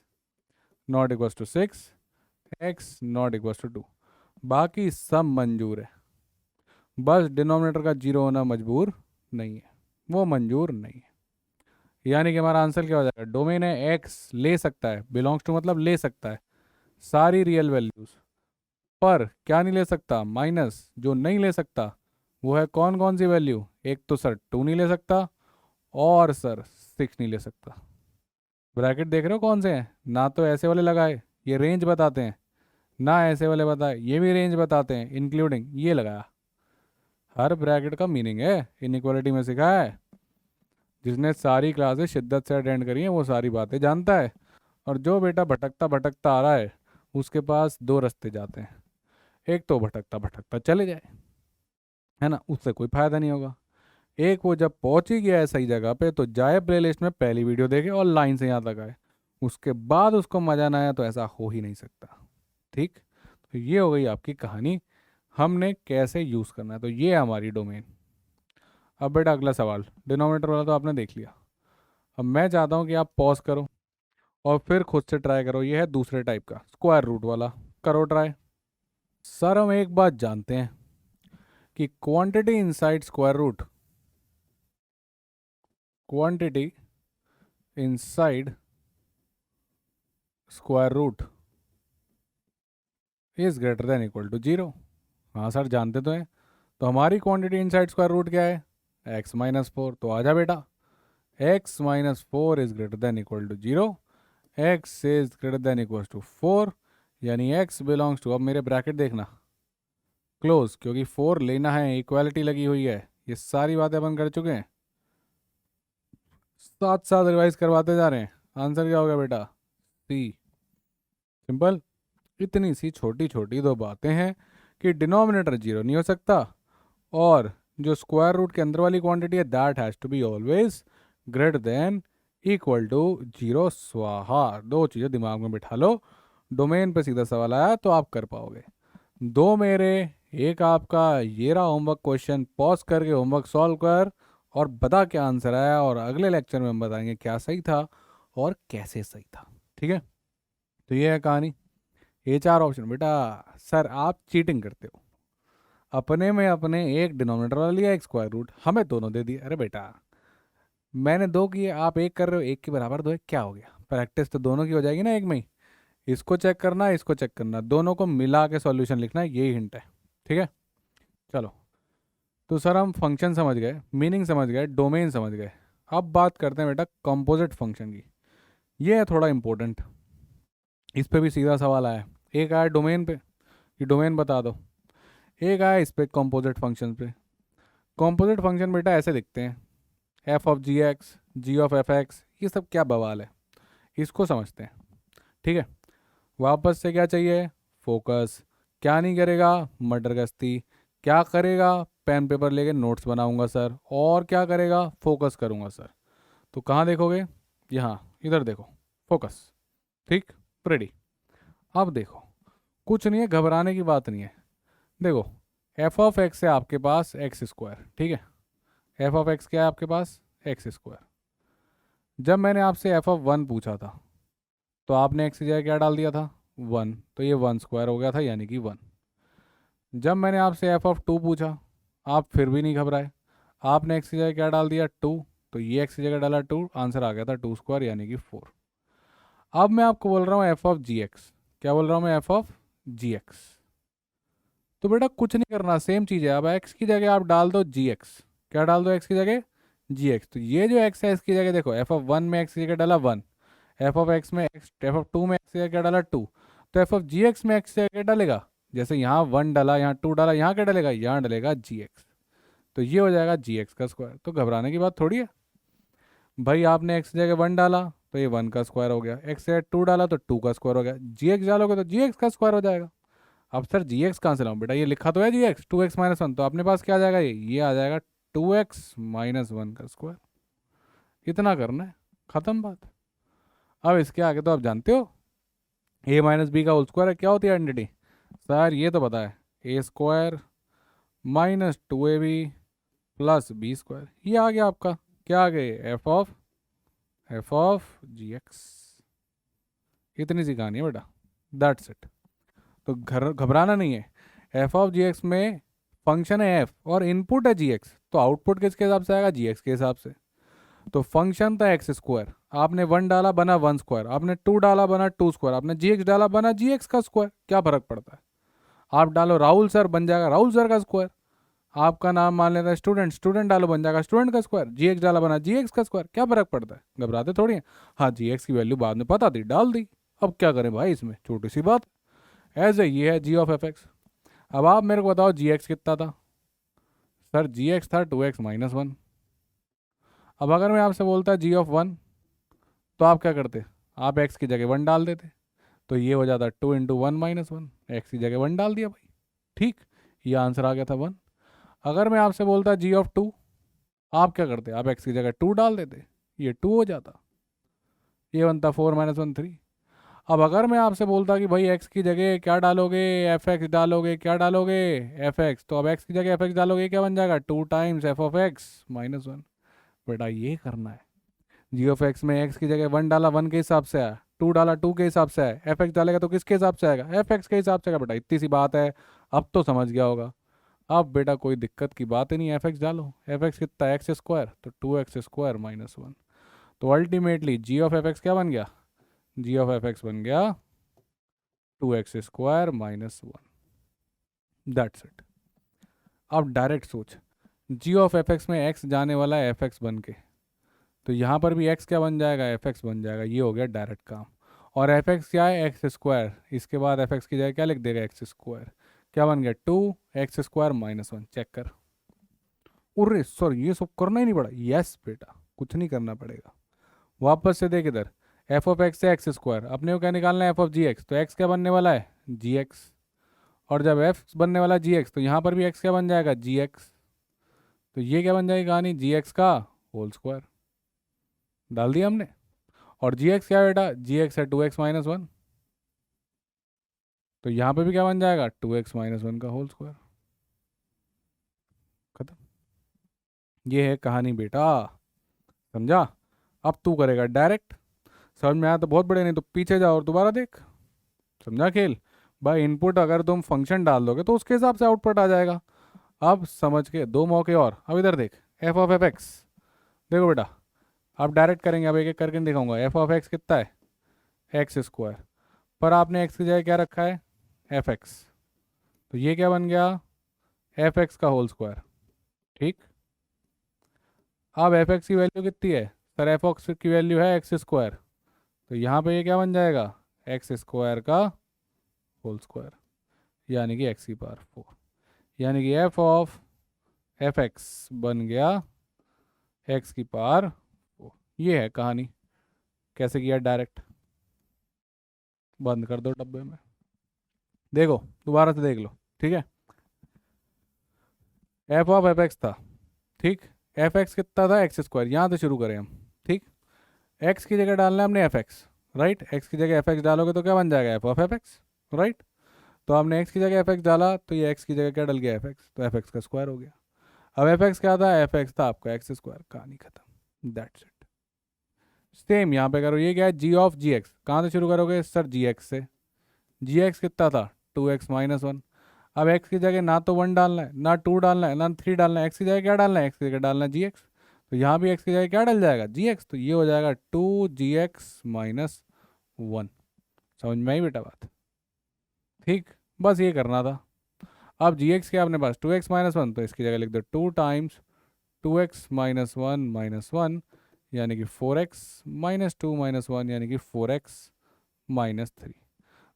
not equal to 6 x not equal to 2। बाकी सब मंजूर है, बस डिनोमिनेटर का 0 होना मजबूर नहीं है, वो मंजूर नहीं है। यानी कि हमारा आंसर क्या हो जाएगा, डोमेन है x ले सकता है, बिलोंग्स टू मतलब ले सकता है सारी रियल वैल्यूज, पर क्या नहीं ले सकता, माइनस। जो नहीं ले सकता वो है कौन कौन सी वैल्यू, एक तो सर 2 नहीं ले सकता और सर 6 नहीं ले सकता। ब्रैकेट देख रहे हो कौन से हैं, ना तो ऐसे वाले लगाए ये रेंज बताते हैं, ना ऐसे वाले बताए ये भी रेंज बताते हैं, इंक्लूडिंग ये लगाया। हर ब्रैकेट का मीनिंग है, इनइक्वालिटी में सिखा है। जिसने सारी क्लासेस शिद्दत से अटेंड करी हैं वो सारी बातें जानता है। और जो बेटा भटकता भटकता आ रहा है उसके पास दो रास्ते जाते हैं, एक तो भटकता भटकता चले जाए, है ना, उससे कोई फायदा नहीं होगा। एक वो जब पहुंच ही गया है सही जगह पे तो जाए प्लेलिस्ट में पहली वीडियो देखे और लाइन से यहाँ तक आए, उसके बाद उसको मजा ना आया तो ऐसा हो ही नहीं सकता। ठीक, तो ये हो गई आपकी कहानी, हमने कैसे यूज़ करना है, तो ये है हमारी डोमेन। अब बेटा अगला सवाल, डिनोमिनेटर वाला तो आपने देख लिया। अब मैं चाहता हूँ कि आप पॉज करो और फिर खुद से ट्राई करो। ये है दूसरे टाइप का स्क्वायर रूट वाला, करो ट्राई। सर हम एक बात जानते हैं कि quantity inside square root, quantity inside square root is greater than equal to 0। हाँ सर जानते तो हैं। तो हमारी क्वांटिटी इनसाइड स्क्वायर रूट क्या है, x-4। तो आजा बेटा, x-4 is greater than equal to 0, x is greater than equal to 4, यानी x बिलोंग्स टू, अब मेरे ब्रैकेट देखना क्लोज, क्योंकि 4 लेना है, इक्वालिटी लगी हुई है, ये सारी बातें अपन कर चुके हैं, साथ साथ रिवाइज करवाते जा रहे हैं। आंसर क्या होगा बेटा? सी। सिंपल। इतनी सी छोटी छोटी दो बातें हैं कि डिनोमिनेटर जीरो नहीं हो सकता, और जो स्क्वायर रूट के अंदर वाली क्वांटिटी है that has to be always greater than equal to zero. स्वाहा। दो चीज़ें दिमाग में बिठा लो, डोमेन पे सीधा सवाल आया तो आप कर पाओगे। दो मेरे, एक आपका। ये रहा होमवर्क क्वेश्चन, पॉज करके होमवर्क सॉल्व कर और बता क्या आंसर आया, और अगले लेक्चर में हम बताएंगे क्या सही था और कैसे सही था। ठीक है, तो ये है कहानी। ये चार ऑप्शन बेटा। सर आप चीटिंग करते हो, अपने में अपने एक डिनोमिनेटर वाला लिया, एक स्क्वायर रूट, हमें दोनों दे दिए। अरे बेटा, मैंने दो किए, आप एक कर रहे हो, एक के बराबर दो है, क्या हो गया? प्रैक्टिस तो दोनों की हो जाएगी ना एक में ही। इसको चेक करना है, इसको चेक करना, दोनों को मिला के सॉल्यूशन लिखना है, यही हिंट है। ठीक है, चलो। तो सर हम फंक्शन समझ गए, मीनिंग समझ गए, डोमेन समझ गए। अब बात करते हैं बेटा कंपोजिट फंक्शन की। ये है थोड़ा इंपॉर्टेंट, इस पे भी सीधा सवाल आया। एक आया डोमेन पे कि डोमेन बता दो, एक आया इस पे कंपोजिट फंक्शन पे। कंपोजिट फंक्शन बेटा ऐसे दिखते हैं, f of ji x, g of F x, ये सब क्या बवाल है, इसको समझते हैं। ठीक है, वापस से क्या चाहिए? फोकस। क्या नहीं करेगा? मर्डर गश्ती। क्या करेगा? पेन पेपर लेके नोट्स बनाऊंगा सर। और क्या करेगा? फोकस करूंगा सर। तो कहाँ देखोगे? यहाँ, इधर देखो, फोकस। ठीक, रेडी। अब देखो, कुछ नहीं है, घबराने की बात नहीं है। देखो, एफ ऑफ एक्स है आपके पास एक्स स्क्वायर, ठीक है। एफ ऑफ एक्स क्या है आपके पास? X square. जब मैंने आपसे एफ ऑफ वन पूछा था तो आपने एक्स की जगह क्या डाल दिया था? वन, तो ये वन स्क्वायर हो गया था, यानी कि वन। जब मैंने आपसे एफ ऑफ टू पूछा, आप फिर भी नहीं घबराए, आपने एक्स की जगह क्या डाल दिया? टू, तो ये एक्स की जगह डाला टू, आंसर आ गया था टू स्क्वायर, यानी कि फोर। अब मैं आपको बोल रहा हूँ एफ ऑफ जी एक्स। क्या बोल रहा हूँ मैं? F of ji x. तो बेटा कुछ नहीं करना, सेम चीज़ है। अब एक्स की जगह आप डाल दो जी एक्स। क्या डाल दो एक्स की जगह? जी एक्स। तो ये जो एक्स है इसकी जगह देखो, एफ ऑफ वन में एक्स की जगह डाला वन, एफ ऑफ एक्स में एक्स, एफ ऑफ टू में एक्स की जगह क्या डाला? टू। तो एफ ऑफ जी एक्स में एक्स की जगह क्या डालेगा? जैसे यहाँ वन डाला, यहाँ टू डाला, यहाँ क्या डालेगा? यहाँ डालेगा जी एक्स। तो ये हो जाएगा जी एक्स का स्क्वायर। तो घबराने की बात थोड़ी है भाई, आपने एक्स जगह वन डाला तो ये वन का स्क्वायर हो गया, एक्स जगह टू डाला तो टू का स्क्वायर हो गया, जी एक्स डालोगे तो जी एक्स का स्क्वायर हो जाएगा। अब सर जी एक्स कहाँ से लाऊं? बेटा ये लिखा तो है G X, two X minus one, तो अपने पास क्या आ जाएगा? ये आ जाएगा टू एक्स माइनस वन का स्क्वायर। इतना करना है, खत्म बात। अब इसके आगे तो आप जानते हो, ए माइनस बी का होल स्क्वायर है, क्या होती है आइडेंटिटी? सर ये तो पता है, A square minus two A B plus B square. ये आ गया आपका, क्या आ गया? F of ji X. इतनी सी कहानी है बेटा, दैट्स इट। तो घर घबराना नहीं है। एफ ऑफ जी एक्स में फंक्शन है एफ और इनपुट है जी एक्स, तो आउटपुट किसके हिसाब से आएगा? जी एक्स के हिसाब से। तो फंक्शन था एक्स स्क्वायर, आपने वन डाला बना वन स्क्वायर, आपने टू डाला बना टू स्क्वायर, आपने जी एक्स डाला बना जी एक्स का स्क्वायर। क्या फर्क पड़ता है? आप डालो राहुल सर, बन जाएगा राहुल सर का स्क्वायर। आपका नाम मान लेता है स्टूडेंट, स्टूडेंट डालो बन जाएगा स्टूडेंट का स्क्वायर। जी एक्स डाला बना जी एक्स का स्क्वायर। क्या फर्क पड़ता है? घबराते थोड़ी हैं। हाँ, जी एक्स की वैल्यू बाद में पता थी, डाल दी। अब क्या करें भाई, इसमें छोटी सी बात। एज ए ये है जी ऑफ एफ एक्स। अब आप मेरे को बताओ जी एक्स कितना था? सर जी एक्स था टू एक्स माइनस वन। अब अगर मैं आपसे बोलता जी ऑफ वन, तो आप क्या करते? आप एक्स की जगह वन डाल देते, तो ये हो जाता two into one minus one, x की जगह वन डाल दिया भाई। ठीक, ये आंसर आ गया था वन। अगर मैं आपसे बोलता जी ऑफ टू, आप क्या करते? आप एक्स की जगह टू डाल देते, ये टू हो जाता, ये बनता फोर माइनस वन थ्री। अब अगर मैं आपसे बोलता कि भाई एक्स की जगह क्या डालोगे? एफ एक्स डालोगे, क्या डालोगे? F x. तो अब एक्स की जगह एफ एक्स डालोगे, क्या बन जाएगा? Two times F of x minus one. बेटा ये करना है। जी ऑफ एक्स में एक्स की जगह वन डाला, वन के हिसाब से आया, टू डाला टू के हिसाब से आया, एफ एक्स डालेगा तो किसके हिसाब से आएगा? एफ एक्स के हिसाब से आएगा। बेटा इतनी सी बात है, अब तो समझ गया होगा। अब बेटा कोई दिक्कत की बात ही नहीं, एफ एक्स डालो। एफ एक्स कितना? एक्स स्क्वायर, तो two x square minus one. तो ultimately G of F x क्या बन गया? जी ऑफ एफ एक्स बन गया two x square minus one. That's it. अब डायरेक्ट सोच, जी ऑफ एफ एक्स में एक्स जाने वाला है एफ एक्स बन के, तो यहाँ पर भी एक्स क्या बन जाएगा? एफ एक्स बन जाएगा। ये हो गया डायरेक्ट काम। और एफ एक्स क्या है? X square. इसके बाद एफ एक्स की जगह क्या लिख देगा? X square. क्या बन गया? Two x square minus one. Check कर, अरे सर ये सब करना ही नहीं पड़ा। यस बेटा, कुछ नहीं करना पड़ेगा। वापस से देख इधर, एफ ऑफ एक्स है एक्स स्क्वायर, अपने को क्या निकालना है, एफ ऑफ जी एक्स। तो एक्स क्या बनने वाला है, जी एक्स। और जब एफ बनने वाला है जी एक्स, तो यहाँ पर भी एक्स क्या बन जाएगा, जी एक्स। तो ये क्या बन जाएगी कहानी, जी एक्स का होल स्क्वायर। डाल दिया हमने। और जी एक्स क्या है बेटा, जी एक्स है 2x-1। तो यहाँ पे भी क्या बन जाएगा, 2x-1 का होल स्क्वायर। खत्म। ये है कहानी बेटा, समझा। अब तू करेगा डायरेक्ट। समझ में आया तो बहुत बढ़िया, नहीं तो पीछे जाओ और दोबारा देख। समझा खेल। भाई इनपुट अगर तुम फंक्शन डाल दोगे तो उसके हिसाब से आउटपुट आ जाएगा। अब समझ के दो मौके और। अब इधर देख, एफ ऑफ एफ एक्स। देखो बेटा, अब डायरेक्ट करेंगे, अब एक एक करके दिखाऊंगा। एफ ऑफ एक्स कितना है, एक्स स्क्वायर। पर आपने एक्स की जगह क्या रखा है, एफ एक्स। तो ये क्या बन गया, एफ एक्स का होल स्क्वायर। ठीक। अब एफ एक्स की वैल्यू कितनी है, सर एफ एक्स की वैल्यू है एक्स स्क्वायर। तो यहाँ पे ये क्या बन जाएगा, एक्स स्क्वायर का होल स्क्वायर, यानी कि एक्स की पावर 4। यानी कि एफ ऑफ एफ एक्स बन गया एक्स की पावर 4। ये है कहानी। कैसे किया डायरेक्ट, बंद कर दो डब्बे में। देखो दोबारा से देख लो, ठीक है। एफ ऑफ एफ एक्स था, ठीक। एफ एक्स कितना था, एक्स स्क्वायर। यहाँ से शुरू करें हम, ठीक। एक्स की जगह डालना है हमने एफ एक्स, राइट। एक्स की जगह एफ एक्स डालोगे तो क्या बन जाएगा, F of F x, right. तो हमने एक्स की जगह एफ एक्स डाला, तो ये एक्स की जगह क्या डल गया, एफ एक्स। तो एफ एक्स का स्क्वायर हो गया। अब एफ एक्स क्या था, एफ एक्स था आपका एक्स स्क्वायर। कहानी खत्म, दैट्स इट। सेम यहाँ पे करो, ये क्या है, जी ऑफ जी एक्स। कहाँ से शुरू करोगे सर, जी एक्स से। जी एक्स कितना था, 2x-1। अब एक्स की जगह ना तो 1 डालना है, ना 2 डालना है, ना 3 डालना है। एक्स की जगह क्या डालना है, एक्स की जगह डालना है जी एक्स। तो यहाँ भी एक्स की जगह क्या डल जाएगा, जी एक्स। तो ये हो जाएगा 2g(x-1)। समझ में आई बेटा बात, ठीक। बस ये करना था। अब जी एक्स क्या अपने पास, 2x-1। तो इसकी जगह लिख दो 2 टाइम्स 2x-1 यानी कि 4x-2 - 1 यानी कि 4x-3।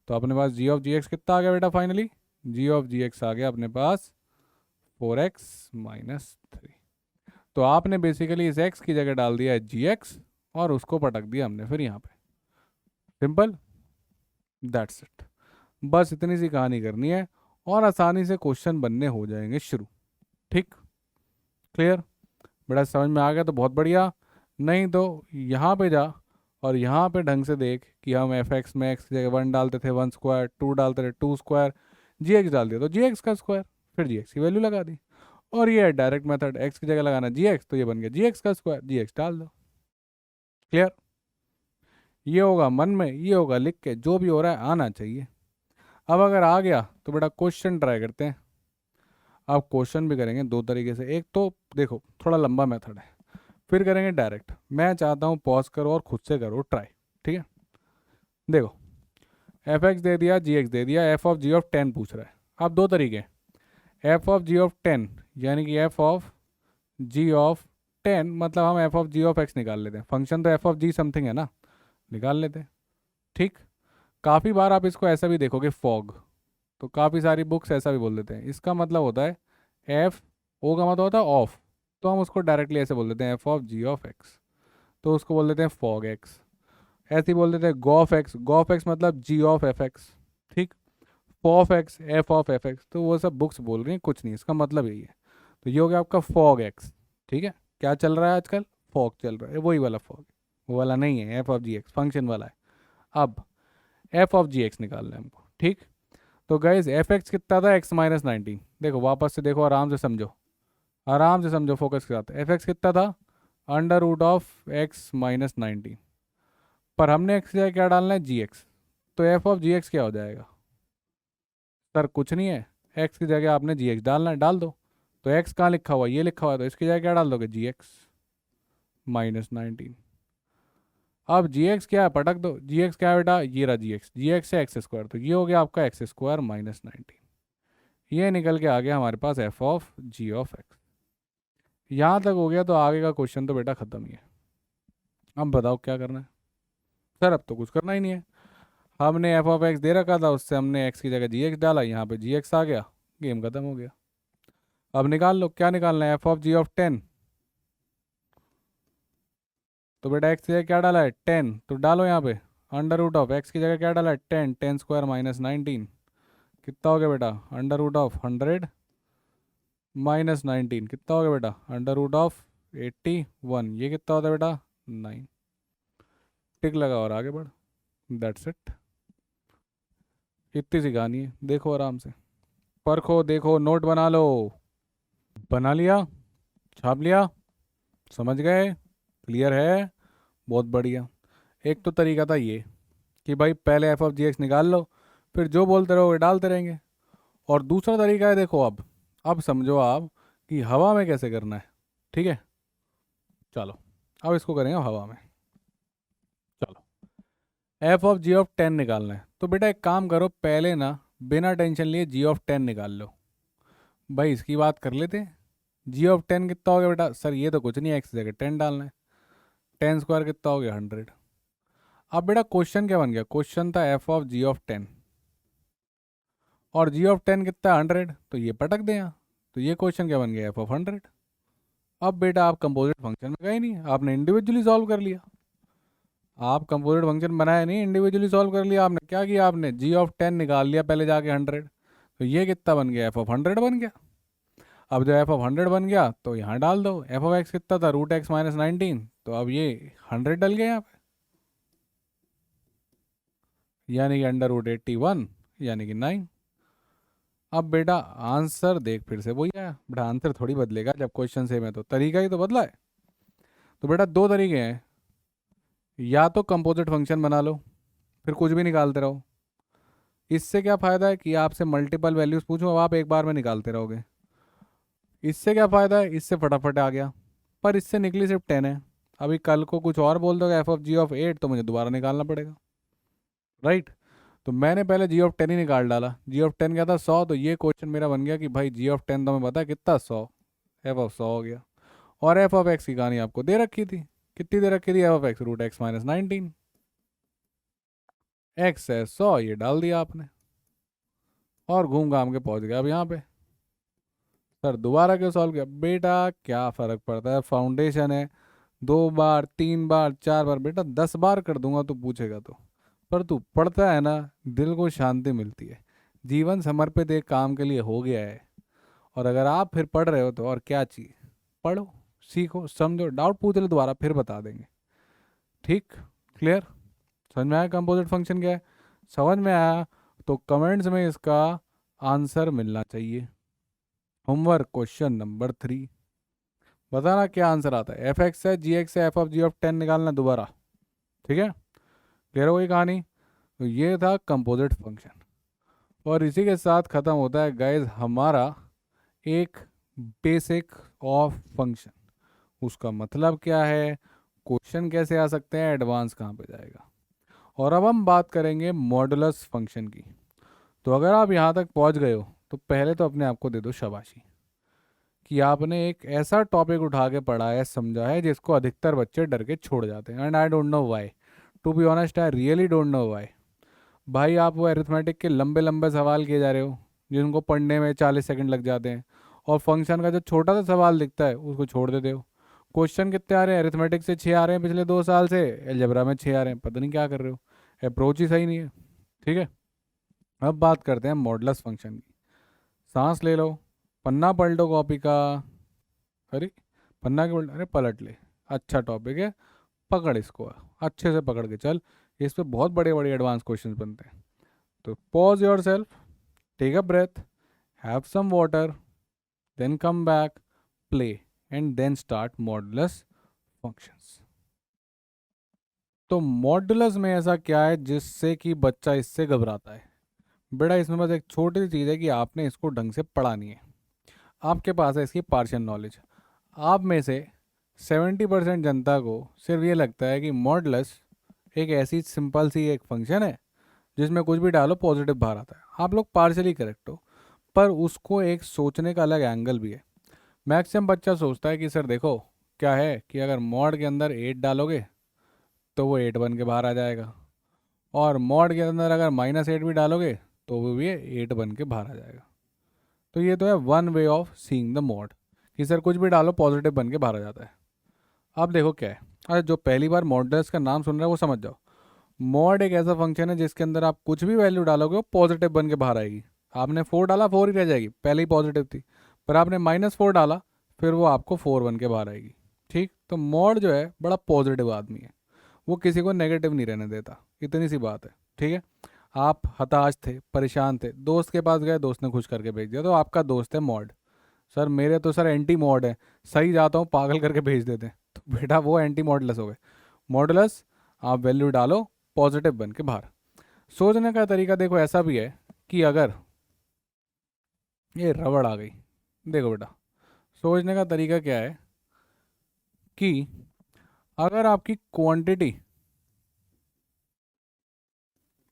तो अपने पास जी ऑफ जी एक्स कितना आ गया बेटा, finally G of ji X आ गया अपने पास 4x-3। तो आपने बेसिकली इस x की जगह डाल दिया है जी एक्स, और उसको पटक दिया हमने फिर यहाँ पे। Simple, that's it. बस इतनी सी कहानी करनी है और आसानी से क्वेश्चन बनने हो जाएंगे शुरू। ठीक, क्लियर बेटा, समझ में आ गया तो बहुत बढ़िया। नहीं तो यहाँ पे जा और यहाँ पे ढंग से देख कि हम एफ एक्स में एक्स की जगह 1 डालते थे 1 स्क्वायर, 2 डालते थे 2 स्क्वायर, जी एक्स डाल दिया तो जी एक्स का स्क्वायर, फिर जी एक्स की वैल्यू लगा दी। और ये है डायरेक्ट मेथड, एक्स की जगह लगाना जी एक्स, तो ये बन गया जी एक्स का स्क्वायर, जी एक्स डाल दो। क्लियर। ये होगा मन में, ये होगा लिख के, जो भी हो रहा है आना चाहिए। अब अगर आ गया तो बेटा क्वेश्चन ट्राई करते हैं। अब क्वेश्चन भी करेंगे दो तरीके से। एक तो देखो थोड़ा लंबा मेथड है, फिर करेंगे डायरेक्ट। मैं चाहता हूँ पॉज करो और खुद से करो ट्राई, ठीक है। देखो, एफ एक्स दे दिया, जी एक्स दे दिया, एफ ऑफ जी ऑफ 10 पूछ रहा है। अब दो तरीके, एफ ऑफ जी ऑफ 10 यानी कि एफ ऑफ जी ऑफ 10 मतलब हम f of ji of x निकाल लेते हैं। फंक्शन तो एफ ऑफ जी समथिंग है ना, निकाल लेते हैं। ठीक। काफ़ी बार आप इसको ऐसा भी देखोगे, फॉग, तो काफ़ी सारी बुक्स ऐसा भी बोल देते हैं। इसका मतलब होता है एफ, ओ का मतलब होता है ऑफ, तो हम उसको डायरेक्टली ऐसे बोल देते हैं f of ji of x, तो उसको बोल देते हैं फॉग एक्स। ऐसे ही बोल देते हैं गॉफ एक्स, गॉफ एक्स मतलब जी ऑफ एफ एक्स। ठीक। Puff x, F of F x, तो वो सब बुक्स बोल रही हैं, कुछ नहीं, इसका मतलब यही है। तो ये हो गया आपका फॉग एक्स। ठीक है, क्या चल रहा है आजकल, फॉग चल रहा है, वही वाला फॉग, वो वाला नहीं है, f of ji x function वाला है। अब एफ ऑफ जी एक्स निकालना है हमको, ठीक। तो गाइज एफ एक्स कितना था, x-19। देखो वापस से देखो, आराम से समझो, आराम से समझो, फोकस के साथ। एफ एक्स कितना था, √(x-19)। पर हमने एक्स की जगह क्या डालना है, जी एक्स। तो एफ ऑफ जी एक्स क्या हो जाएगा, सर कुछ नहीं है, एक्स की जगह आपने जी एक्स डालना है, डाल दो। तो एक्स कहाँ लिखा हुआ है, ये लिखा हुआ है, तो इसकी जगह क्या डाल दोगे, जी एक्स-19। अब जी एक्स क्या है, पटक दो, जी एक्स क्या है बेटा, ये रहा जी एक्स, जी एक्स है एक्स स्क्वायर, तो ये हो गया आपका x² - 19। ये निकल के आ गया हमारे पास F of ji of X. यहाँ तक हो गया, तो आगे का क्वेश्चन तो बेटा खत्म ही है। अब बताओ क्या करना है, सर अब तो कुछ करना ही नहीं है। हमने एफ ऑफ एक्स दे रखा था, उससे हमने एक्स की जगह जी एक्स डाला, यहाँ पे जी एक्स आ गया, गेम खत्म हो गया। अब निकाल लो, क्या निकालना है, एफ ऑफ जी ऑफ 10। तो बेटा एक्स की जगह क्या डाला है 10, तो डालो यहाँ पे अंडर रूट ऑफ एक्स की जगह क्या डाला है 10, 10² माइनस 19, कितना हो गया बेटा अंडर रूट ऑफ 100 माइनस 19, कितना हो गया बेटा अंडर रूट ऑफ 81, ये कितना होता है बेटा 9। टिक लगा और आगे बढ़, दैट्स इट। इतनी सी कहानी है, देखो आराम से, परखो देखो, नोट बना लो। बना लिया, छाप लिया, समझ गए, क्लियर है, बहुत बढ़िया। एक तो तरीका था ये कि भाई पहले एफ ऑफ जी एक्स निकाल लो, फिर जो बोलते रहोगे डालते रहेंगे। और दूसरा तरीका है, देखो अब समझो आप कि हवा में कैसे करना है। ठीक है, चलो अब इसको करेंगे हवा में। चलो, एफ ऑफ जी ऑफ 10 निकालना है, तो बेटा एक काम करो, पहले ना बिना टेंशन लिए जी ऑफ 10 निकाल लो। भाई इसकी बात कर लेते हैं, जी ऑफ 10 कितना हो गया बेटा, सर ये तो कुछ नहीं है, एक्स जगह 10 डालना है, 10² कितना हो गया 100। अब बेटा क्वेश्चन क्या बन गया, क्वेश्चन था एफ ऑफ जी ऑफ 10, और जी ऑफ 10 कितना है 100, तो ये पटक दें यहाँ, तो ये क्वेश्चन क्या बन गया एफ ऑफ 100। अब बेटा आप कंपोजिट फंक्शन में गए नहीं, आपने इंडिविजुअली सॉल्व कर लिया। आप कंपोजिट फंक्शन बनाया नहीं, इंडिविजुअली सॉल्व कर लिया। आपने क्या किया, आपने जी ऑफ 10 निकाल लिया पहले जाके 100, तो ये कितना बन गया एफ ऑफ 100 बन गया। अब जब एफ ऑफ 100 बन गया तो यहाँ डाल दो, एफ ऑफ एक्स कितना था रूट एक्स माइनस 19, तो अब ये 100 डल गया यहाँ पे, यानी कि अंडर रूट 81, यानी कि 9। अब बेटा आंसर देख, फिर से वही आया बेटा, आंसर थोड़ी बदलेगा जब क्वेश्चन सेम है, तो तरीका ही तो बदला है। तो बेटा दो तरीके हैं, या तो कंपोजिट फंक्शन बना लो, फिर कुछ भी निकालते रहो। इससे क्या फ़ायदा है कि आपसे मल्टीपल वैल्यूज़ पूछूं, अब आप एक बार में निकालते रहोगे। इससे क्या फ़ायदा है, इससे फटाफट आ गया, पर इससे निकली सिर्फ 10 है। अभी कल को कुछ और बोल दोगे एफ ऑफ जी ऑफ 8, तो मुझे दोबारा निकालना पड़ेगा, राइट। तो मैंने पहले जी ऑफ 10 ही निकाल डाला, जी ऑफ 10 क्या था 100, तो ये क्वेश्चन मेरा बन गया कि भाई जी ऑफ 10 तो हमें पता है कितना 100, एफ ऑफ 100 हो गया। और एफ ऑफ एक्स की कहानी आपको दे रखी थी, कितनी दे रखी थी f of x root x minus 19, x है 100, ये डाल दिया आपने और घूम घाम के पहुंच गया अब यहाँ पे। सर दोबारा क्यों सॉल्व किया, बेटा क्या फ़र्क पड़ता है, फाउंडेशन है, 2 बार 3 बार 4 बार, बेटा 10 बार कर दूंगा तो पूछेगा तो, पर तू पढ़ता है ना, दिल को शांति मिलती है, जीवन समर्पित एक काम के लिए हो गया है। और अगर आप फिर पढ़ रहे हो तो और क्या चाहिए, पढ़ो, सीखो, समझो, डाउट पूछ लो दोबारा, फिर बता देंगे। ठीक, क्लियर, समझ में आया कंपोजिट फंक्शन क्या है, समझ में आया तो कमेंट्स में इसका आंसर मिलना चाहिए। होमवर्क क्वेश्चन नंबर 3, बताना क्या आंसर आता है, एफ एक्स है जी एक्स है, एफ ऑफ जी ऑफ 10 निकालना दोबारा। ठीक है, क्लियर हो गई कहानी। तो ये था कंपोजिट फंक्शन, और इसी के साथ ख़त्म होता है गाइज हमारा एक बेसिक ऑफ फंक्शन। उसका मतलब क्या है, क्वेश्चन कैसे आ सकते हैं, एडवांस कहाँ पे जाएगा। और अब हम बात करेंगे मॉडुलस फंक्शन की। तो अगर आप यहाँ तक पहुँच गए हो तो पहले तो अपने आप को दे दो शाबाशी कि आपने एक ऐसा टॉपिक उठा के पढ़ा है, समझा है, जिसको अधिकतर बच्चे डर के छोड़ जाते हैं, and I don't know why, to be honest I really don't know why. भाई आप वो अरिथमेटिक के लंबे लंबे सवाल किए जा रहे हो जिनको पढ़ने में 40 सेकंड लग जाते हैं, और फंक्शन का जो छोटा सा सवाल दिखता है उसको छोड़ देते हो। क्वेश्चन कितने आ रहे हैं, अरिथमेटिक से 6 आ रहे हैं पिछले 2 साल से, अलजेब्रा में 6 आ रहे हैं, पता नहीं क्या कर रहे हो, अप्रोच ही सही नहीं है। ठीक है, अब बात करते हैं मॉडुलस फंक्शन की। सांस ले लो, पन्ना पलटो कॉपी का, अरे पन्ना के अरे पलट ले, अच्छा टॉपिक है, पकड़ इसको, अच्छे से पकड़ के चल, इस पे बहुत बड़े बड़े एडवांस क्वेश्चंस बनते हैं। तो pause yourself, take a breath, have some water, then come back, play, and then start modulus functions. तो मॉडुलस में ऐसा क्या है जिससे कि बच्चा इससे घबराता है, बेटा इसमें बस एक छोटी सी चीज़ है कि आपने इसको ढंग से पढ़ा नहीं है, आपके पास है इसकी पार्शियल नॉलेज। आप में से 70% जनता को सिर्फ ये लगता है कि मॉडुलस एक ऐसी सिंपल सी एक फंक्शन है जिसमें कुछ भी डालो पॉजिटिव बाहर आता है। आप लोग पार्शियली करेक्ट हो, पर उसको एक सोचने का अलग एंगल भी है। मैक्सिमम बच्चा सोचता है कि सर देखो क्या है कि अगर मॉड के अंदर 8 डालोगे तो वो 8 बन के बाहर आ जाएगा, और मॉड के अंदर अगर -8 भी डालोगे तो वो भी 8 बन के बाहर आ जाएगा। तो ये तो है one way of seeing the mod कि सर कुछ भी डालो पॉजिटिव बन के बाहर आ जाता है। अब देखो क्या है, अरे जो पहली बार मॉडल्स का नाम सुन रहे हैं वो समझ जाओ। मॉड एक ऐसा फंक्शन है जिसके अंदर आप कुछ भी वैल्यू डालोगे वो पॉजिटिव बन के बाहर आएगी। आपने 4 डाला 4 ही रह जाएगी, पहले ही पॉजिटिव थी। पर आपने -4 डाला, फिर वो आपको 4 बन के बाहर आएगी। ठीक, तो मॉड जो है बड़ा पॉजिटिव आदमी है, वो किसी को नेगेटिव नहीं रहने देता। इतनी सी बात है। ठीक है, आप हताश थे, परेशान थे, दोस्त के पास गए, दोस्त ने खुश करके भेज दिया, तो आपका दोस्त है मॉड। सर मेरे तो सर एंटी मॉड है, सही जाता हूँ पागल करके भेज देते हैं, तो बेटा वो एंटी मॉडलस हो गए। मॉडलस, आप वैल्यू डालो पॉजिटिव बन के बाहर। सोचने का तरीका देखो ऐसा भी है कि अगर ये रबड़ आ गई, देखो बेटा, सोचने का तरीका क्या है कि अगर आपकी क्वांटिटी,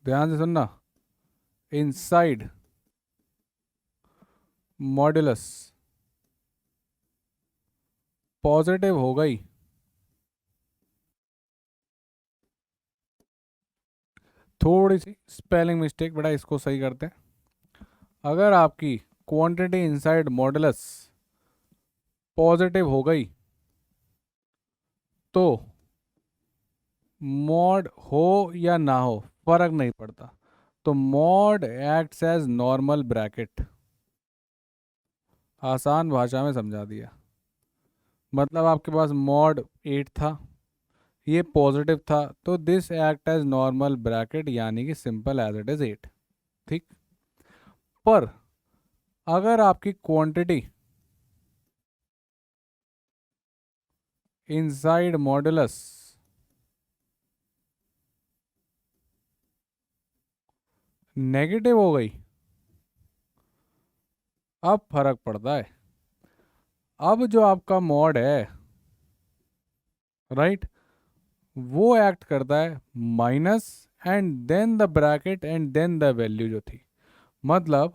ध्यान से सुनना, इनसाइड मॉडुलस पॉजिटिव हो गई, थोड़ी सी स्पेलिंग मिस्टेक बेटा, इसको सही करते हैं। अगर आपकी क्वांटिटी इनसाइड मॉडुलस पॉजिटिव हो गई तो मॉड हो या ना हो फर्क नहीं पड़ता, तो mod acts as normal bracket. आसान भाषा में समझा दिया। मतलब आपके पास मॉड 8 था, ये पॉजिटिव था, तो this act as normal bracket, यानी कि सिंपल एज इट इज 8। ठीक, पर अगर आपकी क्वांटिटी इनसाइड मॉडुलस नेगेटिव हो गई, अब फर्क पड़ता है। अब जो आपका मॉड है, राइट, वो एक्ट करता है minus and then the bracket and then the value जो थी। मतलब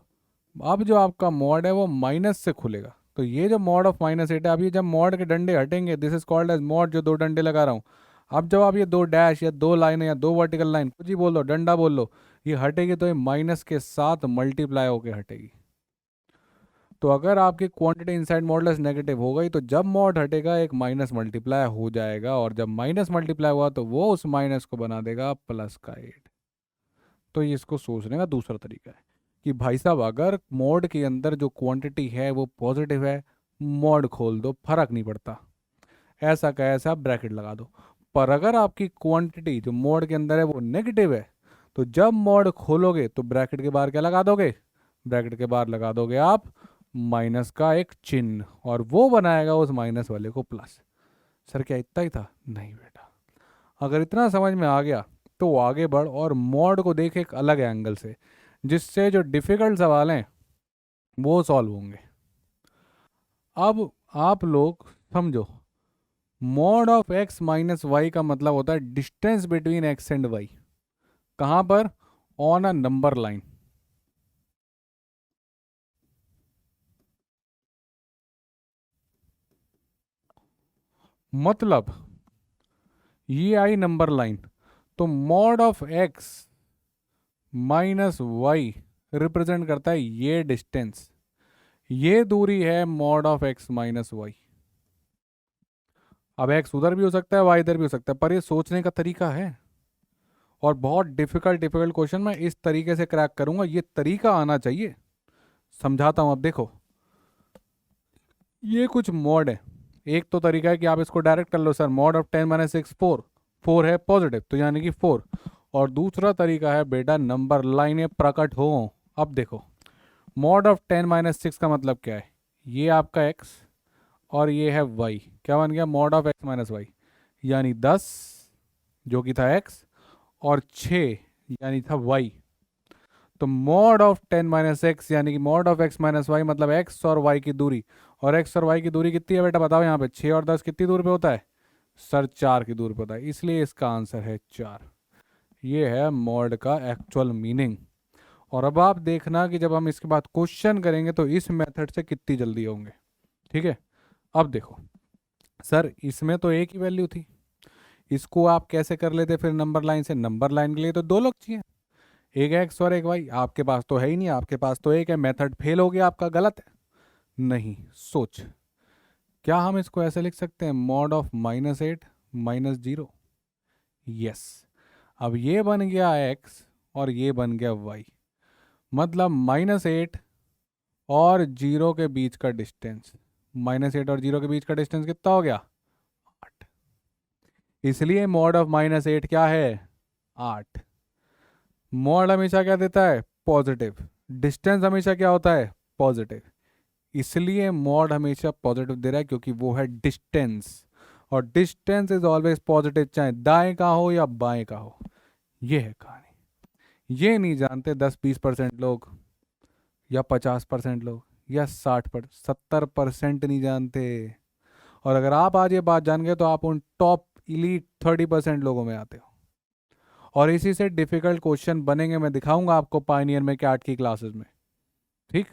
अब जो आपका मॉड है वो माइनस से खुलेगा, तो ये जो मॉड ऑफ -8 है, अब ये जब मॉड के डंडे हटेंगे, this is called as mod, जो दो डंडे लगा रहा हूँ। अब जब आप ये दो डैश या दो लाइन या दो वर्टिकल लाइन, कुछ ही बोल लो, डंडा बोल लो, ये हटेगी तो ये माइनस के साथ मल्टीप्लाई होके हटेगी। तो अगर आपकी क्वांटिटी इनसाइड मॉडुलस नेगेटिव हो गई, तो जब मॉड हटेगा एक माइनस मल्टीप्लाई हो जाएगा, और जब माइनस मल्टीप्लाई हुआ तो वो उस माइनस को बना देगा प्लस का 8। तो ये इसको सोचने का दूसरा तरीका है कि भाई साहब अगर मॉड के अंदर जो क्वांटिटी है वो पॉजिटिव है, मॉड खोल दो, फर्क नहीं पड़ता, ऐसा का ऐसा ब्रैकेट लगा दो। पर अगर आपकी क्वांटिटी जो मॉड के अंदर है वो नेगेटिव है, तो जब मॉड खोलोगे तो ब्रैकेट के बाहर क्या लगा दोगे, ब्रैकेट के बाहर लगा दोगे आप माइनस का एक चिन्ह, और वो बनाएगा उस माइनस वाले को प्लस। सर क्या इतना ही था? नहीं बेटा, अगर इतना समझ में आ गया तो आगे बढ़ और मॉड को देख एक अलग एंगल से, जिससे जो डिफिकल्ट सवाल हैं वो सॉल्व होंगे। अब आप लोग समझो, mod of x minus y का मतलब होता है distance between x and y। कहाँ पर? On a number line. मतलब ये आई नंबर लाइन, तो mod of x minus y represent करता है ये डिस्टेंस, ये दूरी है mod of x minus y. अब x उधर भी हो सकता है, y इधर भी हो सकता है, पर ये सोचने का तरीका है। और बहुत डिफिकल्ट डिफिकल्ट क्वेश्चन मैं इस तरीके से क्रैक करूंगा, ये तरीका आना चाहिए। समझाता हूं, अब देखो, ये कुछ मॉड है। एक तो तरीका है कि आप इसको डायरेक्ट कर लो, सर मॉड ऑफ 10 - 6 4, 4 है पॉजिटिव तो यानी कि 4। और दूसरा तरीका है बेटा नंबर लाइनें प्रकट हो। अब देखो, मॉड ऑफ 10 - 6 का मतलब क्या है, ये आपका x और ये है y, क्या बन गया, mod of x minus y, यानी 10 जो कि था x, और 6 यानी था y। तो मॉड ऑफ 10 - x यानी कि mod of x minus y, मतलब x और y की दूरी, और x और y की दूरी कितनी है बेटा बताओ, यहाँ पे 6 और 10 कितनी दूर पे होता है, सर 4 की दूर पे होता है, इसलिए इसका आंसर है 4। ये है मॉड का एक्चुअल मीनिंग। और अब आप देखना कि जब हम इसके बाद क्वेश्चन करेंगे तो इस मेथड से कितनी जल्दी होंगे। ठीक है, अब देखो, सर इसमें तो एक ही वैल्यू थी, इसको आप कैसे कर लेते फिर नंबर लाइन से? नंबर लाइन के लिए तो दो लोग चाहिए, एक एक्स और एक वाई, आपके पास तो है ही नहीं, आपके पास तो एक है, मेथड फेल हो गया आपका, गलत है। नहीं, सोच, क्या हम इसको ऐसे लिख सकते हैं, मॉड ऑफ -8 -0? यस। अब ये बन गया एक्स और ये बन गया वाई, मतलब -8 और 0 के बीच का डिस्टेंस, -8 और 0 के बीच का डिस्टेंस कितना हो गया, 8। इसलिए मॉड ऑफ -8 क्या है, 8। मॉड हमेशा क्या देता है, पॉजिटिव। डिस्टेंस हमेशा क्या होता है, पॉजिटिव। इसलिए मॉड हमेशा पॉजिटिव दे रहा है, क्योंकि वो है डिस्टेंस, और डिस्टेंस इज ऑलवेज पॉजिटिव, चाहे दाएं का हो या बाएं का हो। ये है कहानी। ये नहीं जानते 10-20% लोग, या 50% लोग, या 70% नहीं जानते। और अगर आप आज ये बात जान गए तो आप उन टॉप इलीट 30% लोगों में आते हो। और इसी से डिफिकल्ट क्वेश्चन बनेंगे, मैं दिखाऊंगा आपको पायनियर में कैट की क्लासेस में, ठीक।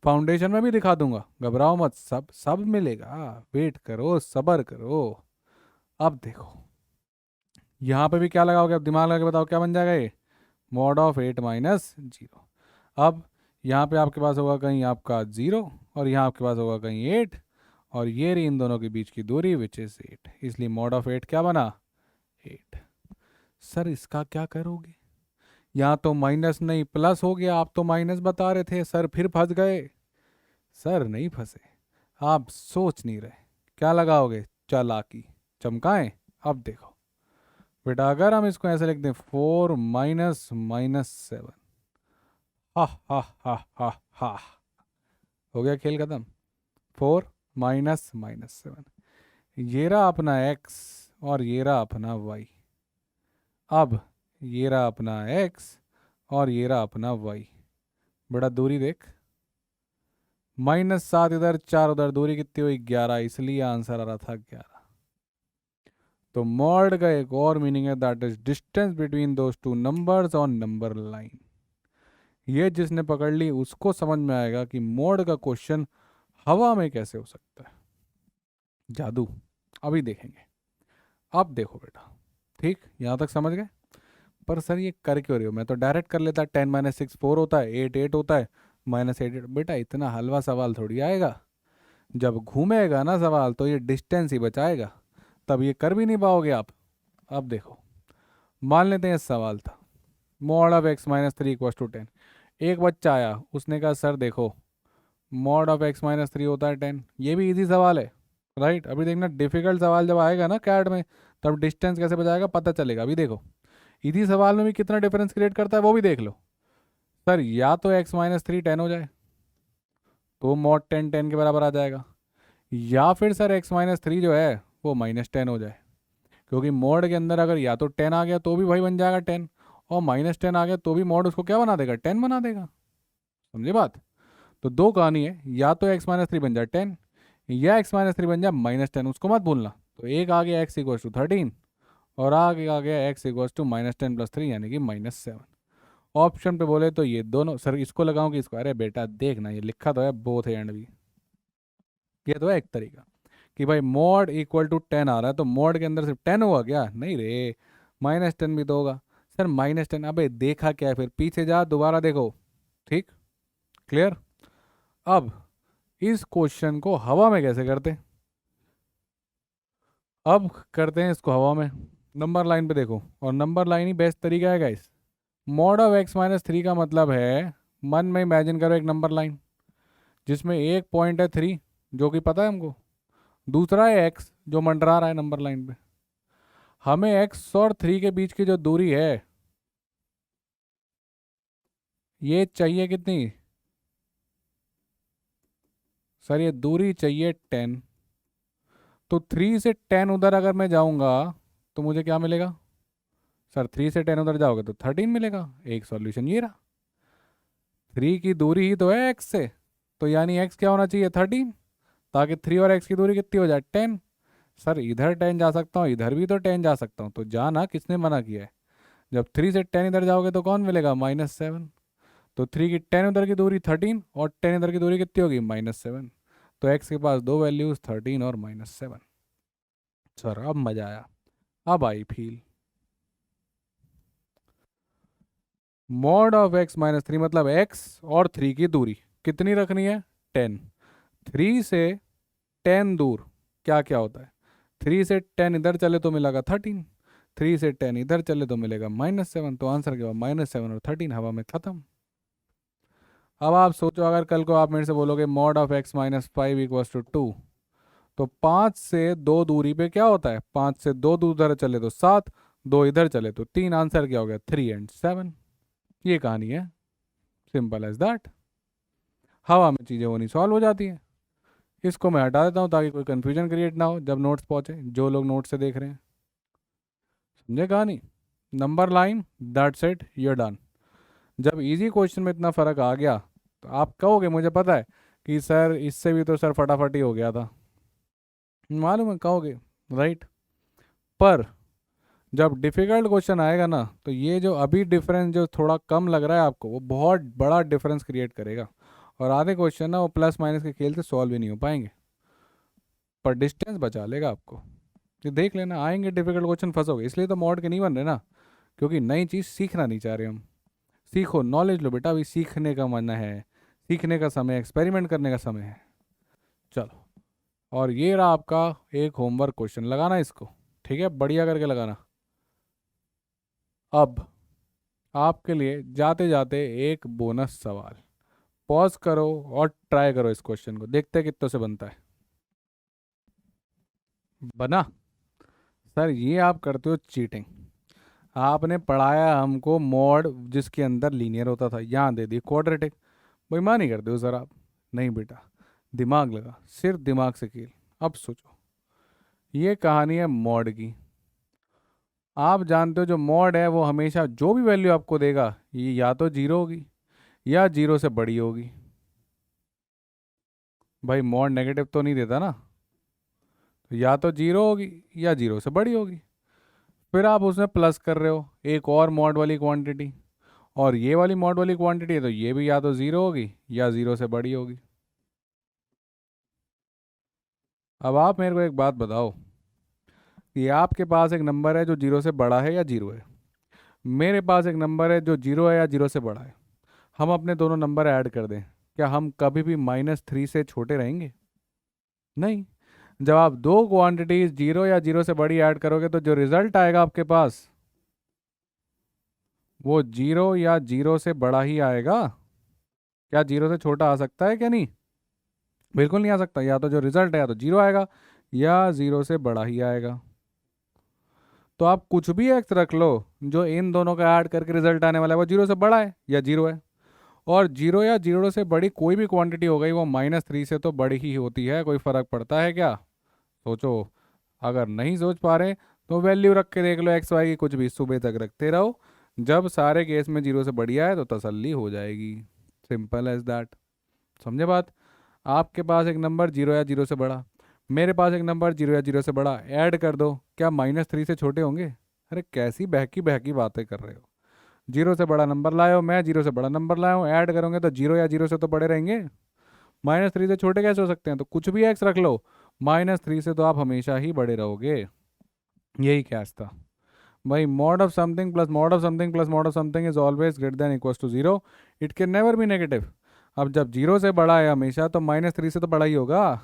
फाउंडेशन में भी दिखा दूंगा, घबराओ मत, सब सब मिलेगा, वेट करो, सब्र करो। अब देखो, यहाँ पे भी क्या लगाओगे, अब दिमाग लगा के बताओ क्या बन जाएगा ये, मॉड ऑफ 8 -0। अब यहाँ पे आपके पास होगा कहीं आपका 0, और यहाँ आपके पास होगा कहीं 8, और ये रही इन दोनों के बीच की दूरी विच इज 8, इसलिए मॉड ऑफ 8 क्या बना, 8। सर इसका क्या करोगे, यहाँ तो माइनस नहीं प्लस हो गया, आप तो माइनस बता रहे थे सर, फिर फंस गए। सर नहीं फंसे, आप सोच नहीं रहे, क्या लगाओगे, चालाकी, चमकाएं। अब देखो बेटा, अगर हम इसको ऐसे लिख दें, 4 -7, हा हा हा हा हा, हो गया खेल खत्म। 4 -7, ये रहा अपना x और ये रहा अपना y। अब ये रहा अपना x और ये रहा अपना y, बड़ा दूरी देख, -7 इधर 4 उधर, दूरी कितनी हुई, 11, इसलिए आंसर आ रहा था 11। तो मॉड का एक और मीनिंग है, that is distance between those two numbers on number line. ये जिसने पकड़ ली उसको समझ में आएगा कि मॉड का क्वेश्चन हवा में कैसे हो सकता है, जादू अभी देखेंगे। अब देखो बेटा, ठीक, यहाँ तक समझ गए। पर सर ये कर क्यों रहे हो, मैं तो डायरेक्ट कर लेता, 10 - 6 4 होता है, 8 8 होता है, -8 बेटा इतना हलवा सवाल थोड़ी आएगा। जब घूमेगा ना सवाल तो ये डिस्टेंस ही बचाएगा, तब ये कर भी नहीं पाओगे आप। अब देखो, मान लेते हैं सवाल था, मॉड ऑफ x-3 = 10। एक बच्चा आया, उसने कहा सर देखो, मॉड ऑफ x-3 होता है 10। ये भी इजी सवाल है, राइट। अभी देखना डिफिकल्ट सवाल जब आएगा ना कैट में, तब डिस्टेंस कैसे बचाएगा पता चलेगा। अभी देखो, इसी सवाल में भी कितना डिफरेंस क्रिएट करता है वो भी देख लो। सर या तो x-3 10 हो जाए, तो मॉड 10 10 के बराबर आ जाएगा, या फिर सर x-3 जो है वो -10 हो जाए, क्योंकि मॉड के अंदर अगर या तो 10 आ गया तो भी वही बन जाएगा 10, और -10 आ गया तो भी मॉड उसको क्या बना देगा, 10 बना देगा। समझे बात। तो दो कहानी है, या तो x-3 बन जाए 10, या x-3 बन जाए -10, उसको मत भूलना। तो एक आ गया x = 13, और आगे आ गया x = -10 + 3 यानी कि -7। ऑप्शन पे बोले तो ये दोनों, सर इसको लगाऊं कि इसको, अरे बेटा देखना ये लिखा तो है बोथ एंड भी, ये तो है एक तरीका कि भाई मॉड = 10 आ रहा है तो मॉड के अंदर सिर्फ 10 हुआ क्या, नहीं रे, -10 भी तो होगा। सर -10, अबे देखा क्या है, फिर पीछे जा दोबारा देखो, ठीक, क्लियर। अब इस क्वेश्चन को हवा में कैसे करते, अब करते हैं इसको हवा में, नंबर लाइन पे देखो, और नंबर लाइन ही बेस्ट तरीका है गाइस। मॉड ऑफ x-3 का मतलब है, मन में इमेजिन करो एक नंबर लाइन, जिसमें एक पॉइंट है 3 जो कि पता है हमको, दूसरा है x जो मंडरा रहा है नंबर लाइन पे। हमें x और 3 के बीच की जो दूरी है ये चाहिए कितनी, सर ये दूरी चाहिए 10। तो 3 से 10 उधर अगर मैं जाऊंगा तो मुझे क्या मिलेगा, सर 3 से 10 उधर जाओगे तो 13 मिलेगा। एक सॉल्यूशन ये रहा, 3 की दूरी ही तो है x से, तो यानी x क्या होना चाहिए, 13, ताकि 3 और x की दूरी कितनी हो जाए, 10। सर इधर 10 जा सकता हूँ, इधर भी तो 10 जा सकता हूँ, तो जाना किसने मना किया है। जब 3 से 10 इधर जाओगे तो कौन मिलेगा, -7। तो 3 की 10 उधर की दूरी 13, और 10 इधर की दूरी कितनी होगी, -7। तो x के पास दो वैल्यूज 13 और -7। सर अब मजा आया, अब I feel. Mod of x minus 3 मतलब x और 3 की दूरी कितनी रखनी है, 10। 3 से 10 दूर क्या क्या होता है, 3 से 10 इधर चले तो मिलेगा 13, 3 से 10 इधर चले तो मिलेगा -7। तो आंसर क्या होगा, -7 और 13 हवा में खत्म। अब आप सोचो, अगर कल को आप मेरे से बोलोगे mod of x minus 5 equals to 2, तो 5 से 2 दूरी पे क्या होता है, 5 से 2 दूर इधर चले तो 7, 2 इधर चले तो 3, आंसर क्या हो गया, 3 एंड 7। ये कहानी है, सिंपल एज दैट। हवा में चीज़ें होनी सॉल्व हो जाती हैं। इसको मैं हटा देता हूँ ताकि कोई कन्फ्यूजन क्रिएट ना हो जब नोट्स पहुँचे, जो लोग नोट से देख रहे हैं। समझे कहानी, number line, that's it, your done. जब इजी क्वेश्चन में इतना फ़र्क आ गया तो आप कहोगे मुझे पता है कि सर इससे भी तो सर फटाफट ही हो गया था, मालूम है कहोगे, राइट। पर जब डिफ़िकल्ट क्वेश्चन आएगा ना, तो ये जो अभी डिफरेंस जो थोड़ा कम लग रहा है आपको, वो बहुत बड़ा डिफरेंस क्रिएट करेगा। और आधे क्वेश्चन ना वो प्लस माइनस के खेल से सॉल्व ही नहीं हो पाएंगे, पर डिस्टेंस बचा लेगा आपको। ये देख लेना, आएंगे डिफिकल्ट क्वेश्चन फंसोगे, इसलिए तो मॉड के नहीं बन रहे ना, क्योंकि नई चीज़ सीखना नहीं चाह रहे हम। सीखो, नॉलेज लो बेटा, अभी सीखने का मन है, सीखने का समय, एक्सपेरिमेंट करने का समय है। चलो, और ये रहा आपका एक होमवर्क क्वेश्चन, लगाना इसको, ठीक है, बढ़िया करके लगाना। अब आपके लिए जाते जाते एक बोनस सवाल, पॉज करो और ट्राई करो इस क्वेश्चन को, देखते हैं कितने से बनता है। बना, सर ये आप करते हो चीटिंग। आपने पढ़ाया हमको मॉड जिसके अंदर लीनियर होता था, यहाँ दे दी क्वाड्रेटिक, बेईमानी करते हो सर आप। नहीं बेटा, दिमाग लगा, सिर्फ दिमाग से खेल। अब सोचो, ये कहानी है मॉड की। आप जानते हो जो मॉड है वो हमेशा जो भी वैल्यू आपको देगा, ये या तो जीरो होगी या जीरो से बड़ी होगी। भाई मॉड नेगेटिव तो नहीं देता ना, तो या तो जीरो होगी या जीरो से बड़ी होगी। फिर आप उसमें प्लस कर रहे हो एक और मॉड वाली क्वांटिटी, और ये वाली मॉड वाली क्वांटिटी है तो ये भी या तो ज़ीरो होगी या ज़ीरो से बड़ी होगी। अब आप मेरे को एक बात बताओ कि आपके पास एक नंबर है जो जीरो से बड़ा है या जीरो है, मेरे पास एक नंबर है जो जीरो है या जीरो से बड़ा है। हम अपने दोनों नंबर ऐड कर दें, क्या हम कभी भी -3 से छोटे रहेंगे? नहीं। जब आप दो क्वांटिटीज जीरो या जीरो से बड़ी ऐड करोगे तो जो रिजल्ट आएगा आपके पास, वो जीरो या जीरो से बड़ा ही आएगा। क्या जीरो से छोटा आ सकता है क्या, नहीं, बिल्कुल नहीं आ सकता। या तो जो रिजल्ट है या तो जीरो आएगा या जीरो से बड़ा ही आएगा। तो आप कुछ भी एक्स रख लो, जो इन दोनों का ऐड करके रिजल्ट आने वाला है वो जीरो से बड़ा है या जीरो है। और जीरो या जीरो से बड़ी कोई भी क्वांटिटी हो गई, वो -3 से तो बड़ी ही होती है, कोई फर्क पड़ता है क्या? सोचो। अगर नहीं सोच पा रहे तो वैल्यू रख के देख लो, एक्स वाई की कुछ भी सुबह तक रखते रहो, जब सारे केस में जीरो से बढ़िया है तो तसल्ली हो जाएगी। Simple as that. समझे बात? आपके पास एक नंबर जीरो या जीरो से बड़ा, मेरे पास एक नंबर जीरो या जीरो से बड़ा, ऐड कर दो, क्या -3 से छोटे होंगे? अरे कैसी बहकी बहकी बातें कर रहे हो। जीरो से बड़ा नंबर लाए हो, मैं जीरो से बड़ा नंबर लाया हूँ, ऐड करोगे तो जीरो या जीरो से तो बड़े रहेंगे। -3 से छोटे कैसे हो सकते हैं? तो कुछ भी एक्स रख लो, -3 से तो आप हमेशा ही बड़े रहोगे। यही कैच था भाई, mod of something plus mod of something plus mod of something is always greater than equals to zero, it can never be negative. अब जब जीरो से बड़ा है हमेशा, तो -3 से तो बड़ा ही होगा।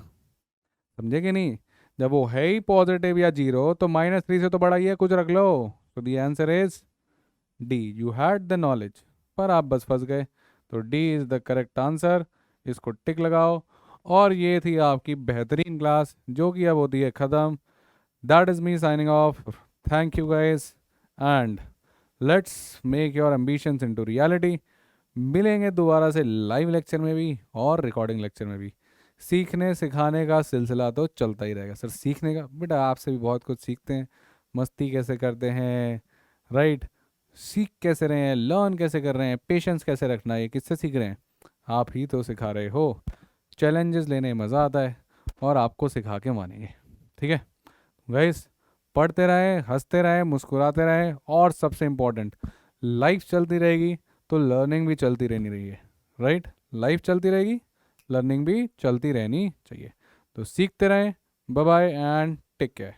समझे कि नहीं? जब वो है ही पॉजिटिव या जीरो, तो -3 से तो बड़ा ही है, कुछ रख लो। तो the answer is D, you had the knowledge, पर आप बस फंस गए। तो D is the correct answer, इसको टिक लगाओ। और ये थी आपकी बेहतरीन क्लास, जो कि अब होती है ख़त्म। That is me signing off, thank you guys, and let's make your ambitions into reality. मिलेंगे दोबारा से लाइव लेक्चर में भी और रिकॉर्डिंग लेक्चर में भी। सीखने सिखाने का सिलसिला तो चलता ही रहेगा सर। सीखने का बेटा, आपसे भी बहुत कुछ सीखते हैं, मस्ती कैसे करते हैं, राइट, सीख कैसे रहे हैं, लर्न कैसे कर रहे हैं, पेशेंस कैसे रखना है, ये किससे सीख रहे हैं? आप ही तो सिखा रहे हो। चैलेंजेस लेने में मज़ा आता है और आपको सिखा के मानेंगे, ठीक है गाइस? पढ़ते रहें, हंसते रहें, मुस्कुराते रहें, और सबसे इम्पोर्टेंट, लाइफ चलती रहेगी तो लर्निंग भी चलती रहनी रही है, राइट? लाइफ चलती रहेगी, लर्निंग भी चलती रहनी चाहिए। तो सीखते रहें। Bye bye and take care.